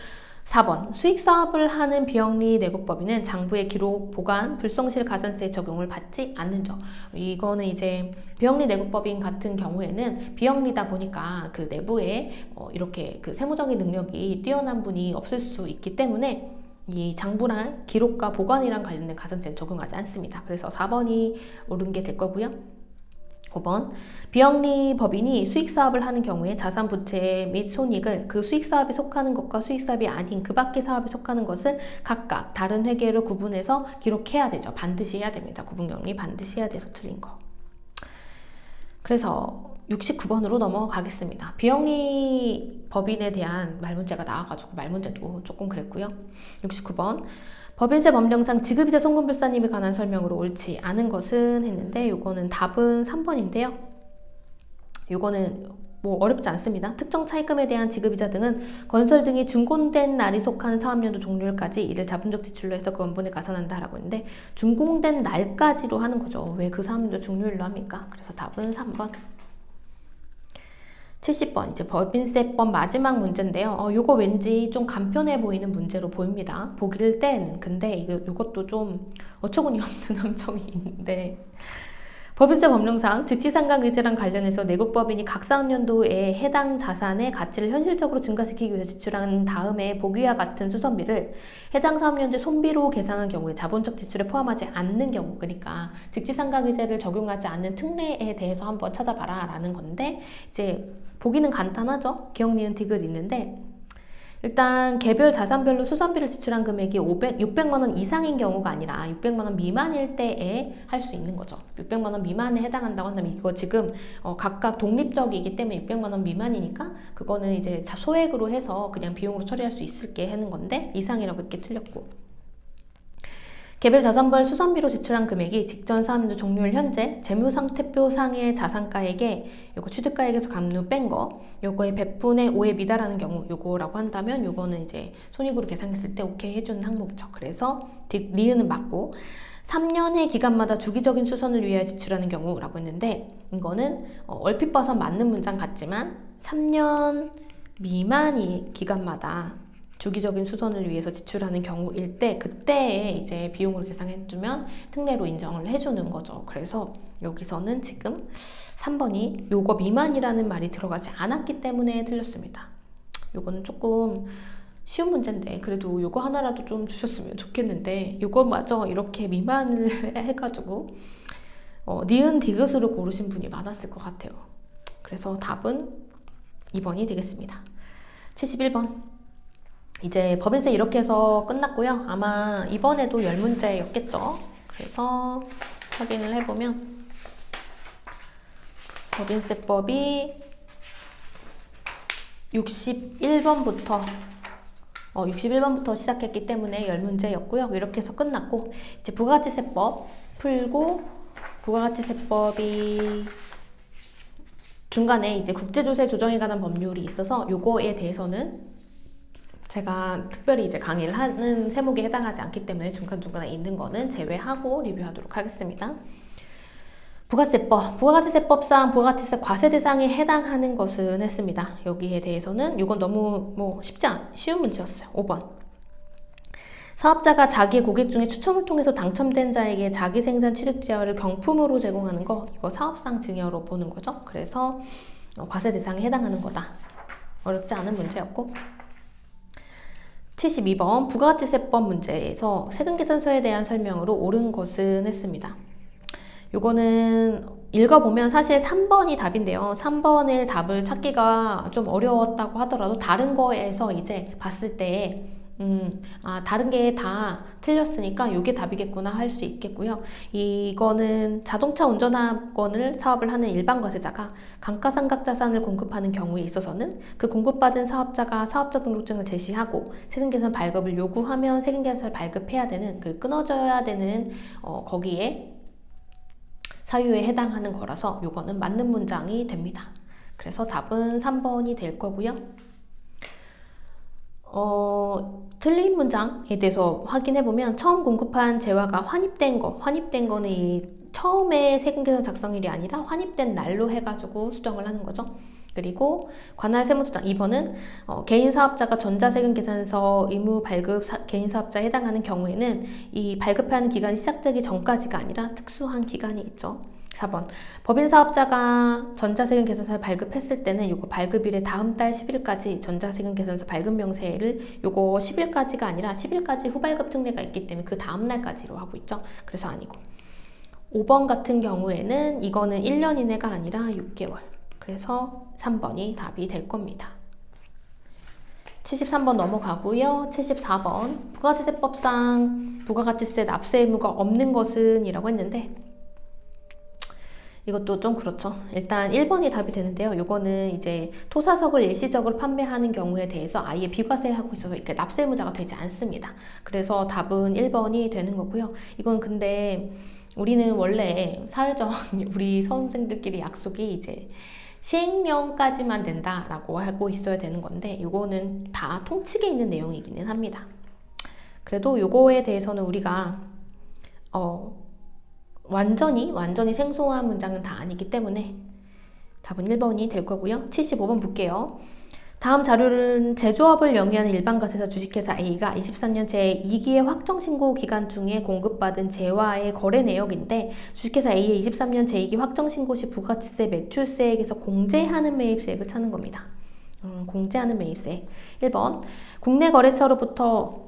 4번 수익사업을 하는 비영리 내국법인은 장부의 기록, 보관, 불성실 가산세 적용을 받지 않는 점. 이거는 이제 비영리 내국법인 같은 경우에는 비영리다 보니까 그 내부에 이렇게 그 세무적인 능력이 뛰어난 분이 없을 수 있기 때문에 이 장부랑 기록과 보관이랑 관련된 가산세는 적용하지 않습니다. 그래서 4번이 옳은 게 될 거고요. 5번 비영리 법인이 수익사업을 하는 경우에 자산 부채 및 손익을 그 수익사업에 속하는 것과 수익사업이 아닌 그 밖의 사업에 속하는 것을 각각 다른 회계로 구분해서 기록해야 되죠. 반드시 해야 됩니다. 구분경리 반드시 해야 돼서 틀린 거. 그래서 69번으로 넘어가겠습니다. 비영리 법인에 대한 말문제가 나와가지고 말문제도 조금 그랬고요. 69번 법인세 법령상 지급이자 송금불사님에 관한 설명으로 옳지 않은 것은 했는데 요거는 답은 3번인데요. 요거는 뭐 어렵지 않습니다. 특정 차입금에 대한 지급이자 등은 건설 등이 준공된 날이 속하는 사업연도 종료일까지 이를 자본적 지출로 해서 그 원본에 가산한다라고 했는데 준공된 날까지로 하는 거죠. 왜 그 사업연도 종료일로 합니까? 그래서 답은 3번. 70번 이제 법인세법 마지막 문제인데요. 요거 왠지 좀 간편해 보이는 문제로 보입니다. 보기를 때는. 근데 이것도 좀 어처구니 없는 함정이 있는데 법인세 법령상 즉시상각의제랑 관련해서 내국법인이 각 사업연도에 해당 자산의 가치를 현실적으로 증가시키기 위해서 지출한 다음에 보기와 같은 수선비를 해당 사업연도의 손비로 계산한 경우에 자본적 지출에 포함하지 않는 경우, 그러니까 즉시상각의제를 적용하지 않는 특례에 대해서 한번 찾아봐라 라는 건데, 이제 보기는 간단하죠. 기억, 니은, 디귿 있는데 일단 개별 자산별로 수선비를 지출한 금액이 600만 원 이상인 경우가 아니라 600만 원 미만일 때에 할 수 있는 거죠. 600만 원 미만에 해당한다고 한다면 이거 지금 각각 독립적이기 때문에 600만 원 미만이니까 그거는 이제 소액으로 해서 그냥 비용으로 처리할 수 있을게 하는 건데 이상이라고 이렇게 틀렸고, 개별 자산별 수선비로 지출한 금액이 직전 사업연도 종료일 현재 재무상태표상의 자산가액에 요거 취득가액에서 감루 뺀 거, 요거의 100분의 5에 미달하는 경우 요거라고 한다면 요거는 이제 손익으로 계산했을 때 오케이 해주는 항목이죠. 그래서 리은은 맞고, 3년의 기간마다 주기적인 수선을 위하여 지출하는 경우라고 했는데 이거는 얼핏 봐서 맞는 문장 같지만 3년 미만이 기간마다 주기적인 수선을 위해서 지출하는 경우일 때 그때에 이제 비용으로 계산해주면 특례로 인정을 해주는 거죠. 그래서 여기서는 지금 3번이 요거 미만이라는 말이 들어가지 않았기 때문에 틀렸습니다. 요거는 조금 쉬운 문제인데 그래도 요거 하나라도 좀 주셨으면 좋겠는데 요거마저 이렇게 미만을 해가지고 니은 디귿으로 고르신 분이 많았을 것 같아요. 그래서 답은 2번이 되겠습니다. 71번 이제 법인세 이렇게 해서 끝났고요. 아마 이번에도 10문제였겠죠. 그래서 확인을 해보면 법인세법이 61번부터 시작했기 때문에 10문제였고요. 이렇게 해서 끝났고 이제 부가가치세법 풀고, 부가가치세법이 중간에 이제 국제조세 조정에 관한 법률이 있어서 요거에 대해서는 제가 특별히 이제 강의를 하는 세목에 해당하지 않기 때문에 중간중간에 있는 거는 제외하고 리뷰하도록 하겠습니다. 부가세법, 부가가치세법상 부가가치세 과세 대상에 해당하는 것은 했습니다. 여기에 대해서는 이건 너무 쉬운 문제였어요. 5번. 사업자가 자기 고객 중에 추첨을 통해서 당첨된 자에게 자기 생산 취득 재화를 경품으로 제공하는 거, 이거 사업상 증여로 보는 거죠. 그래서 과세 대상에 해당하는 거다. 어렵지 않은 문제였고, 72번 부가가치세법 문제에서 세금계산서에 대한 설명으로 옳은 것은 했습니다. 요거는 읽어보면 사실 3번이 답인데요. 3번의 답을 찾기가 좀 어려웠다고 하더라도 다른 거에서 이제 봤을 때 다른 게 다 틀렸으니까 이게 답이겠구나 할 수 있겠고요. 이거는 자동차 운전학원을 사업을 하는 일반 과세자가 감가상각 자산을 공급하는 경우에 있어서는 그 공급받은 사업자가 사업자 등록증을 제시하고 세금계산 발급을 요구하면 세금계산서를 발급해야 되는 그 끊어져야 되는 거기에 사유에 해당하는 거라서 요거는 맞는 문장이 됩니다. 그래서 답은 3번이 될 거고요. 틀린 문장에 대해서 확인해보면 처음 공급한 재화가 환입된 거는 이 처음에 세금계산 작성일이 아니라 환입된 날로 해가지고 수정을 하는 거죠. 그리고 관할 세무서장 2번은 개인사업자가 전자세금계산서 의무 발급 개인사업자에 해당하는 경우에는 이 발급하는 기간이 시작되기 전까지가 아니라 특수한 기간이 있죠. 4번. 법인사업자가 전자세금 계산서를 발급했을 때는 이거 발급일의 다음 달 10일까지 전자세금 계산서 발급 명세를 요거 10일까지가 아니라 10일까지 후발급 특례가 있기 때문에 그 다음 날까지로 하고 있죠. 그래서 아니고. 5번 같은 경우에는 이거는 1년 이내가 아니라 6개월. 그래서 3번이 답이 될 겁니다. 73번 넘어가고요. 74번. 부가가치세법상 부가가치세 납세 의무가 없는 것은 이라고 했는데 이것도 좀 그렇죠. 일단 1번이 답이 되는데요. 이거는 이제 토사석을 일시적으로 판매하는 경우에 대해서 아예 비과세하고 있어서 이렇게 납세 의무자가 되지 않습니다. 그래서 답은 1번이 되는 거고요. 이건 근데 우리는 원래 사회적 우리 수험생들끼리 약속이 이제 시행령까지만 된다라고 하고 있어야 되는 건데 이거는 다 통칙에 있는 내용이기는 합니다. 그래도 이거에 대해서는 우리가 완전히 생소한 문장은 다 아니기 때문에 답은 1번이 될 거고요. 75번 볼게요. 다음 자료는 제조업을 영위하는 일반가세사 주식회사 A가 23년 제2기의 확정신고 기간 중에 공급받은 재화의 거래 내역인데 주식회사 A의 23년 제2기 확정신고 시 부가가치세 매출세액에서 공제하는 매입세액을 찾는 겁니다. 공제하는 매입세액. 1번 국내 거래처로부터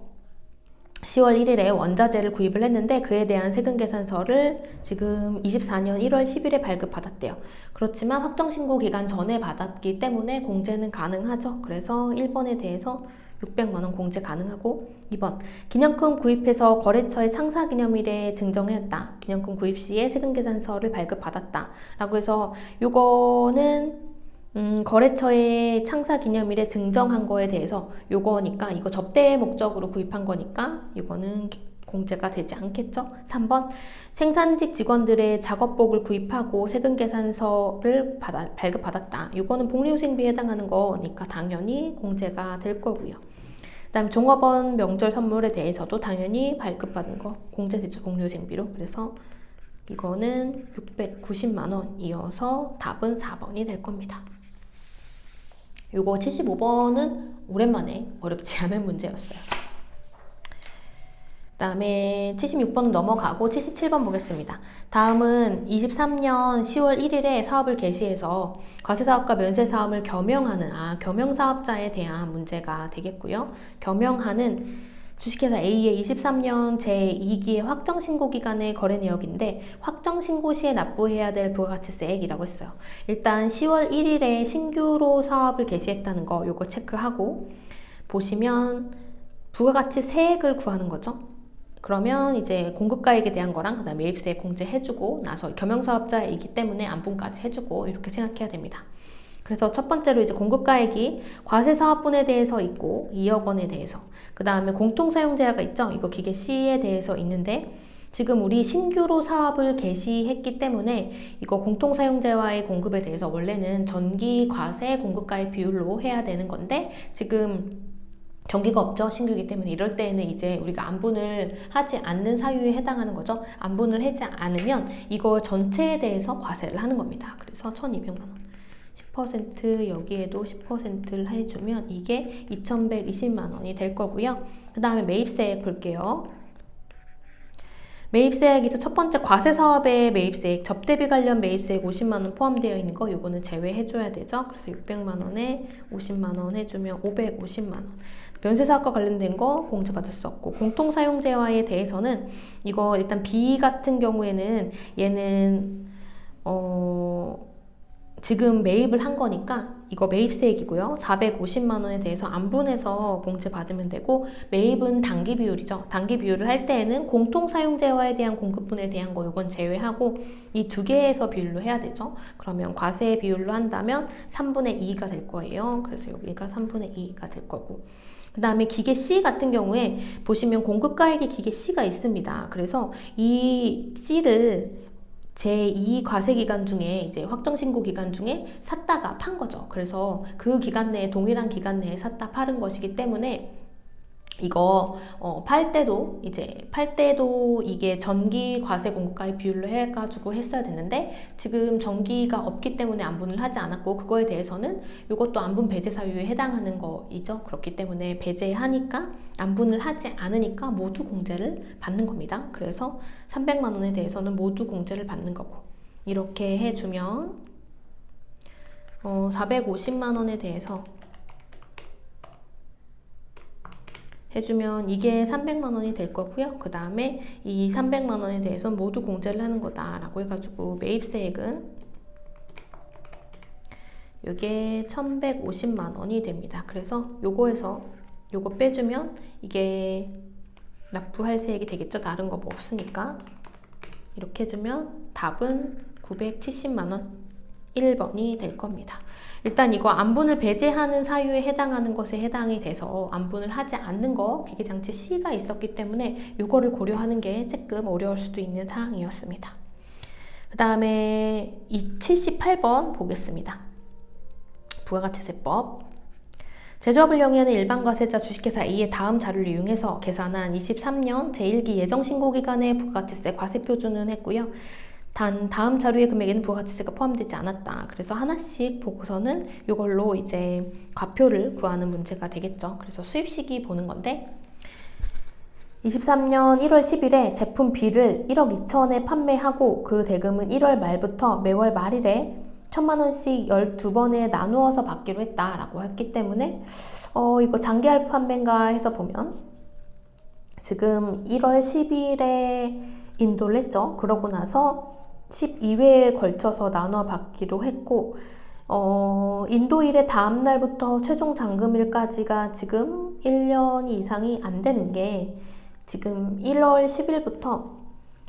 10월 1일에 원자재를 구입을 했는데 그에 대한 세금 계산서를 지금 24년 1월 10일에 발급받았대요. 그렇지만 확정신고 기간 전에 받았기 때문에 공제는 가능하죠. 그래서 1번에 대해서 600만 원 공제 가능하고 2번 기념품 구입해서 거래처의 창사기념일에 증정하였다. 기념품 구입 시에 세금 계산서를 발급받았다. 라고 해서 요거는 거래처의 창사 기념일에 증정한 거에 대해서 요거니까 이거 접대 목적으로 구입한 거니까 이거는 공제가 되지 않겠죠. 3번 생산직 직원들의 작업복을 구입하고 세금 계산서를 발급받았다. 이거는 복리후생비에 해당하는 거니까 당연히 공제가 될 거고요. 그 다음 종업원 명절 선물에 대해서도 당연히 발급받은 거 공제되죠. 복리후생비로. 그래서 이거는 690만 원이어서 답은 4번이 될 겁니다. 요거 75번은 오랜만에 어렵지 않은 문제였어요. 그 다음에 76번은 넘어가고 77번 보겠습니다. 다음은 23년 10월 1일에 사업을 개시해서 과세사업과 면세사업을 겸용하는 겸용사업자에 대한 문제가 되겠고요. 겸용하는 주식회사 A의 23년 제2기의 확정신고기간의 거래 내역인데 확정신고 시에 납부해야 될 부가가치세액이라고 했어요. 일단 10월 1일에 신규로 사업을 개시했다는 거 요거 체크하고 보시면 부가가치세액을 구하는 거죠. 그러면 이제 공급가액에 대한 거랑 그다음 매입세액 공제해주고 나서 겸용사업자이기 때문에 안분까지 해주고 이렇게 생각해야 됩니다. 그래서 첫 번째로 이제 공급가액이 과세사업분에 대해서 있고 2억 원에 대해서 그 다음에 공통사용제한가 있죠. 이거 기계 C에 대해서 있는데 지금 우리 신규로 사업을 개시했기 때문에 이거 공통사용제와의 공급에 대해서 원래는 전기 과세 공급가액 비율로 해야 되는 건데 지금 전기가 없죠. 신규이기 때문에 이럴 때에는 이제 우리가 안분을 하지 않는 사유에 해당하는 거죠. 안분을 하지 않으면 이거 전체에 대해서 과세를 하는 겁니다. 그래서 1,200만 원. 10% 여기에도 10%를 해주면 이게 2,120만 원이 될 거고요. 그 다음에 매입세액 볼게요. 매입세액에서 첫 번째 과세사업의 매입세액, 접대비 관련 매입세액 50만 원 포함되어 있는 거 요거는 제외해줘야 되죠. 그래서 600만 원에 50만 원 해주면 550만 원. 면세사업과 관련된 거 공제받을 수 없고 공통사용제와에 대해서는 이거 일단 B 같은 경우에는 얘는 지금 매입을 한 거니까 이거 매입세액이고요. 450만 원에 대해서 안분해서 공제받으면 되고 매입은 단기 비율이죠. 단기 비율을 할 때에는 공통사용재화에 대한 공급분에 대한 거 이건 제외하고 이 두 개에서 비율로 해야 되죠. 그러면 과세 비율로 한다면 3분의 2가 될 거예요. 그래서 여기가 3분의 2가 될 거고 그 다음에 기계 C 같은 경우에 보시면 공급가액이 기계 C가 있습니다. 그래서 이 C를 제2 과세 기간 중에 이제 확정신고 기간 중에 샀다가 판 거죠. 그래서 그 기간 내에 동일한 기간 내에 샀다 팔은 것이기 때문에 이거 팔 때도 이게 전기 과세 공급가액 비율로 해가지고 했어야 됐는데 지금 전기가 없기 때문에 안분을 하지 않았고 그거에 대해서는 이것도 안분 배제 사유에 해당하는 거이죠. 그렇기 때문에 배제하니까 안분을 하지 않으니까 모두 공제를 받는 겁니다. 그래서 300만 원에 대해서는 모두 공제를 받는 거고 이렇게 해주면 450만 원에 대해서 해주면 이게 300만 원이 될 거고요. 그 다음에 이 300만 원에 대해서 모두 공제를 하는 거다라고 해가지고 매입세액은 이게 1150만 원이 됩니다. 그래서 요거에서 요거 빼주면 이게 납부할 세액이 되겠죠. 다른 거 뭐 없으니까. 이렇게 해주면 답은 970만 원 1번이 될 겁니다. 일단 이거 안분을 배제하는 사유에 해당하는 것에 해당이 돼서 안분을 하지 않는 거 기계장치 C가 있었기 때문에 이거를 고려하는 게 조금 어려울 수도 있는 사항이었습니다. 그 다음에 78번 보겠습니다. 부가가치세법. 제조업을 영위하는 일반과세자 주식회사 A의 다음 자료를 이용해서 계산한 23년 제1기 예정신고기간의 부가가치세 과세표준은 했고요. 단 다음 자료의 금액에는 부가가치세가 포함되지 않았다. 그래서 하나씩 보고서는 이걸로 이제 과표를 구하는 문제가 되겠죠. 그래서 수입시기 보는 건데 23년 1월 10일에 제품 B를 1억 2천에 판매하고 그 대금은 1월 말부터 매월 말일에 1,000만 원씩 12번에 나누어서 받기로 했다라고 했기 때문에 이거 장기할부 판매인가 해서 보면 지금 1월 10일에 인도를 했죠. 그러고 나서 12회에 걸쳐서 나눠 받기로 했고 인도일의 다음 날부터 최종 잔금일까지가 지금 1년 이상이 안 되는 게 지금 1월 10일부터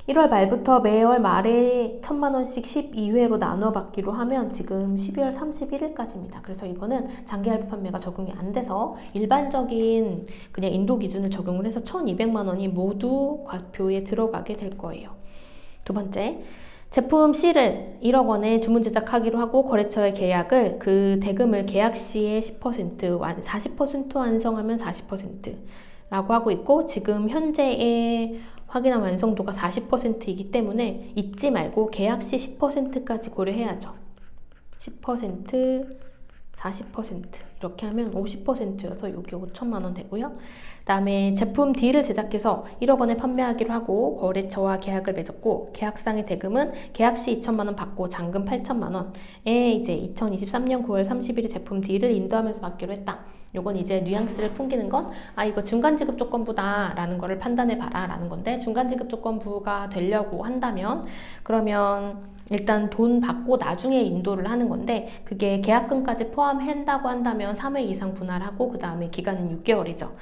1월 말부터 매월 말에 1,000만 원씩 12회로 나눠 받기로 하면 지금 12월 31일까지입니다. 그래서 이거는 장기할부 판매가 적용이 안 돼서 일반적인 그냥 인도 기준을 적용을 해서 1,200만 원이 모두 과표에 들어가게 될 거예요. 두 번째, 제품 C를 1억 원에 주문 제작하기로 하고 거래처의 계약을 그 대금을 계약 시에 40% 완성하면 40%라고 하고 있고 지금 현재의 확인한 완성도가 40%이기 때문에 잊지 말고 계약 시 10%까지 고려해야죠. 10%, 40% 이렇게 하면 50%여서 여기 5천만 원 되고요. 그 다음에 제품 D를 제작해서 1억 원에 판매하기로 하고 거래처와 계약을 맺었고 계약상의 대금은 계약 시 2천만 원 받고 잔금 8천만 원에 이제 2023년 9월 30일에 제품 D를 인도하면서 받기로 했다. 요건 이제 뉘앙스를 풍기는 건 이거 중간지급 조건부다 라는 거를 판단해 봐라 라는 건데 중간지급 조건부가 되려고 한다면 그러면 일단 돈 받고 나중에 인도를 하는 건데 그게 계약금까지 포함한다고 한다면 3회 이상 분할하고 그 다음에 기간은 6개월이죠.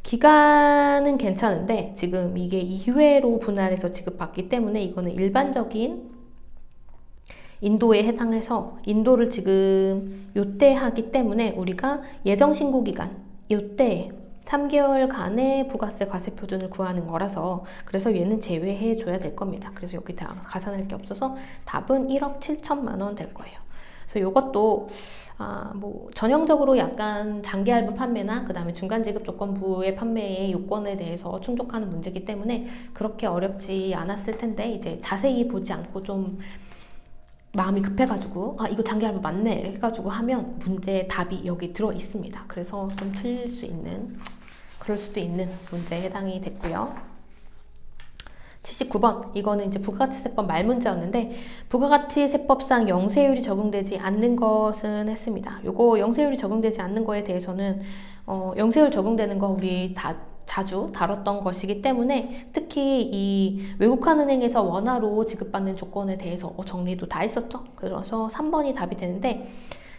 기간은 괜찮은데 지금 이게 2회로 분할해서 지급받기 때문에 이거는 일반적인 인도에 해당해서 인도를 지금 요때 하기 때문에 우리가 예정신고기간 요때 3개월간의 부가세 과세표준을 구하는 거라서 그래서 얘는 제외해 줘야 될 겁니다. 그래서 여기 다 가산할 게 없어서 답은 1억 7천만 원 될 거예요. 그래서 이것도 뭐 전형적으로 약간 장기할부 판매나 그 다음에 중간지급 조건부의 판매의 요건에 대해서 충족하는 문제이기 때문에 그렇게 어렵지 않았을 텐데 이제 자세히 보지 않고 좀 마음이 급해가지고 이거 장기할부 맞네 이렇게 해가지고 하면 문제의 답이 여기 들어 있습니다. 그래서 좀 틀릴 수 있는 그럴 수도 있는 문제에 해당이 됐고요. 79번 이거는 이제 부가가치세법 말문제였는데 부가가치세법상 영세율이 적용되지 않는 것은 했습니다. 요거 영세율이 적용되지 않는 거에 대해서는 영세율 적용되는 거 우리 다 자주 다뤘던 것이기 때문에 특히 이 외국환은행에서 원화로 지급받는 조건에 대해서 정리도 다 했었죠. 그래서 3번이 답이 되는데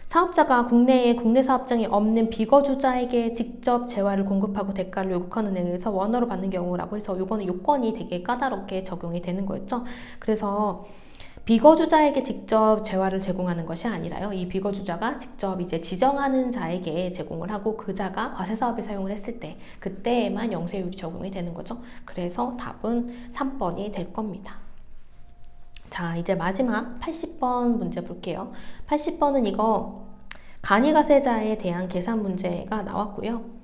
사업자가 국내에 국내 사업장이 없는 비거주자에게 직접 재화를 공급하고 대가를 외국환은행에서 원화로 받는 경우라고 해서 요거는 요건이 되게 까다롭게 적용이 되는 거였죠. 그래서 비거주자에게 직접 재화를 제공하는 것이 아니라요. 이 비거주자가 직접 이제 지정하는 자에게 제공을 하고 그 자가 과세사업에 사용을 했을 때 그때에만 영세율이 적용이 되는 거죠. 그래서 답은 3번이 될 겁니다. 자, 이제 마지막 80번 문제 볼게요. 80번은 이거 간이가세자에 대한 계산 문제가 나왔고요.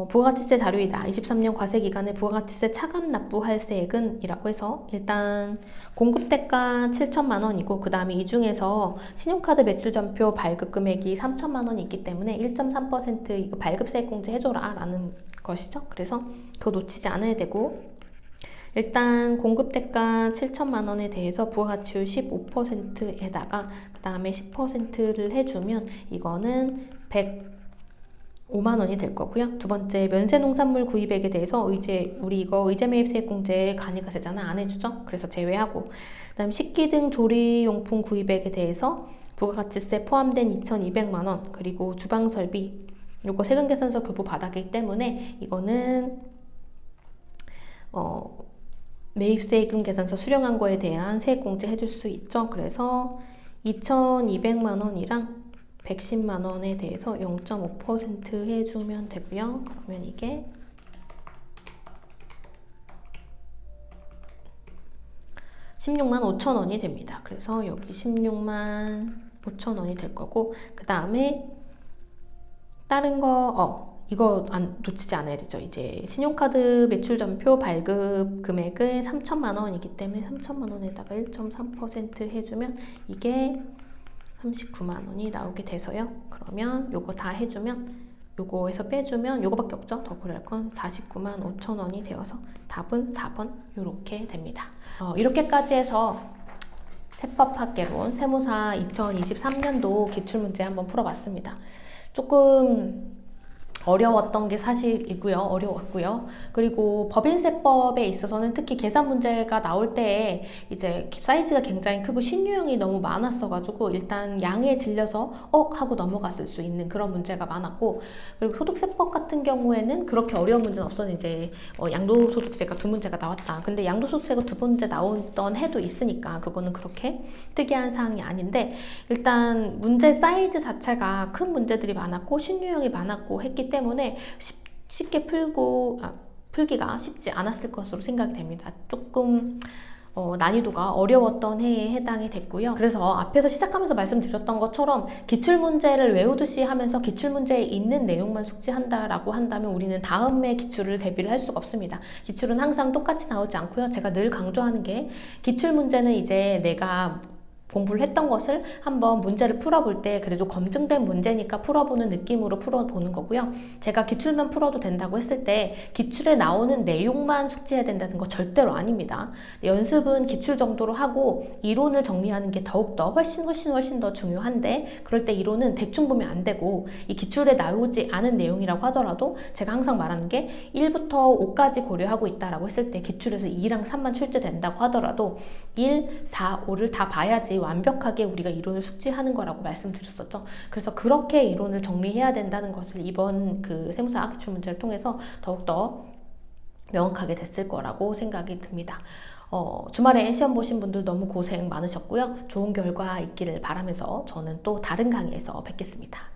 부가가치세 자료이다. 23년 과세기간에 부가가치세 차감 납부할 세액은 이라고 해서 일단 공급대가 7천만 원이고 그 다음에 이 중에서 신용카드 매출전표 발급 금액이 3천만 원이 있기 때문에 1.3% 이거 발급세액 공제 해줘라 라는 것이죠. 그래서 그거 놓치지 않아야 되고 일단 공급대가 7천만 원에 대해서 부가가치율 15%에다가 그 다음에 10%를 해주면 이거는 105만 원이 될 거고요. 두 번째, 면세 농산물 구입액에 대해서 이제 우리 이거 의제매입세액공제 간이가세잖아. 안 해주죠? 그래서 제외하고. 그 다음 식기 등 조리용품 구입액에 대해서 부가가치세 포함된 2,200만 원, 그리고 주방설비 요거 세금계산서 교부 받았기 때문에 이거는 매입세금 계산서 수령한 거에 대한 세액공제 해줄 수 있죠. 그래서 2,200만 원이랑 110만 원에 대해서 0.5% 해주면 되고요. 그러면 이게 16만 5천 원이 됩니다. 그래서 여기 16만 5천 원이 될 거고, 그 다음에 다른 거 이거 놓치지 않아야 되죠. 이제 신용카드 매출점표 발급 금액은 3천만 원이기 때문에 3천만 원에다가 1.3% 해주면 이게 39만 원이 나오게 돼서요. 그러면 요거 다 해주면 요거에서 빼주면 요거밖에 없죠. 더 그럴 건 49만 5천 원이 되어서 답은 4번 요렇게 됩니다. 이렇게까지 해서 세법학개론 세무사 2023년도 기출문제 한번 풀어봤습니다. 조금 어려웠던 게 사실이고요. 어려웠고요. 그리고 법인세법에 있어서는 특히 계산 문제가 나올 때 이제 사이즈가 굉장히 크고 신유형이 너무 많았어가지고 일단 양에 질려서 하고 넘어갔을 수 있는 그런 문제가 많았고, 그리고 소득세법 같은 경우에는 그렇게 어려운 문제는 없었는데 이제 양도소득세가 2문제가 나왔다. 근데 양도소득세가 2문제 나왔던 해도 있으니까 그거는 그렇게 특이한 사항이 아닌데, 일단 문제 사이즈 자체가 큰 문제들이 많았고 신유형이 많았고 했기 때문에 쉽게 풀기가 쉽지 않았을 것으로 생각이 됩니다. 조금 난이도가 어려웠던 해에 해당이 됐고요. 그래서 앞에서 시작하면서 말씀드렸던 것처럼 기출문제를 외우듯이 하면서 기출문제에 있는 내용만 숙지한다라고 한다면 우리는 다음에 기출을 대비를 할 수가 없습니다. 기출은 항상 똑같이 나오지 않고요. 제가 늘 강조하는 게 기출문제는 이제 내가 공부를 했던 것을 한번 문제를 풀어볼 때 그래도 검증된 문제니까 풀어보는 느낌으로 풀어보는 거고요. 제가 기출만 풀어도 된다고 했을 때 기출에 나오는 내용만 숙지해야 된다는 거 절대로 아닙니다. 연습은 기출 정도로 하고 이론을 정리하는 게 더욱더 훨씬 더 중요한데, 그럴 때 이론은 대충 보면 안 되고 이 기출에 나오지 않은 내용이라고 하더라도 제가 항상 말하는 게 1부터 5까지 고려하고 있다라고 했을 때 기출에서 2랑 3만 출제된다고 하더라도 1, 4, 5를 다 봐야지 완벽하게 우리가 이론을 숙지하는 거라고 말씀드렸었죠. 그래서 그렇게 이론을 정리해야 된다는 것을 이번 그 세무사 기출 문제를 통해서 더욱더 명확하게 됐을 거라고 생각이 듭니다. 주말에 시험 보신 분들 너무 고생 많으셨고요. 좋은 결과 있기를 바라면서 저는 또 다른 강의에서 뵙겠습니다.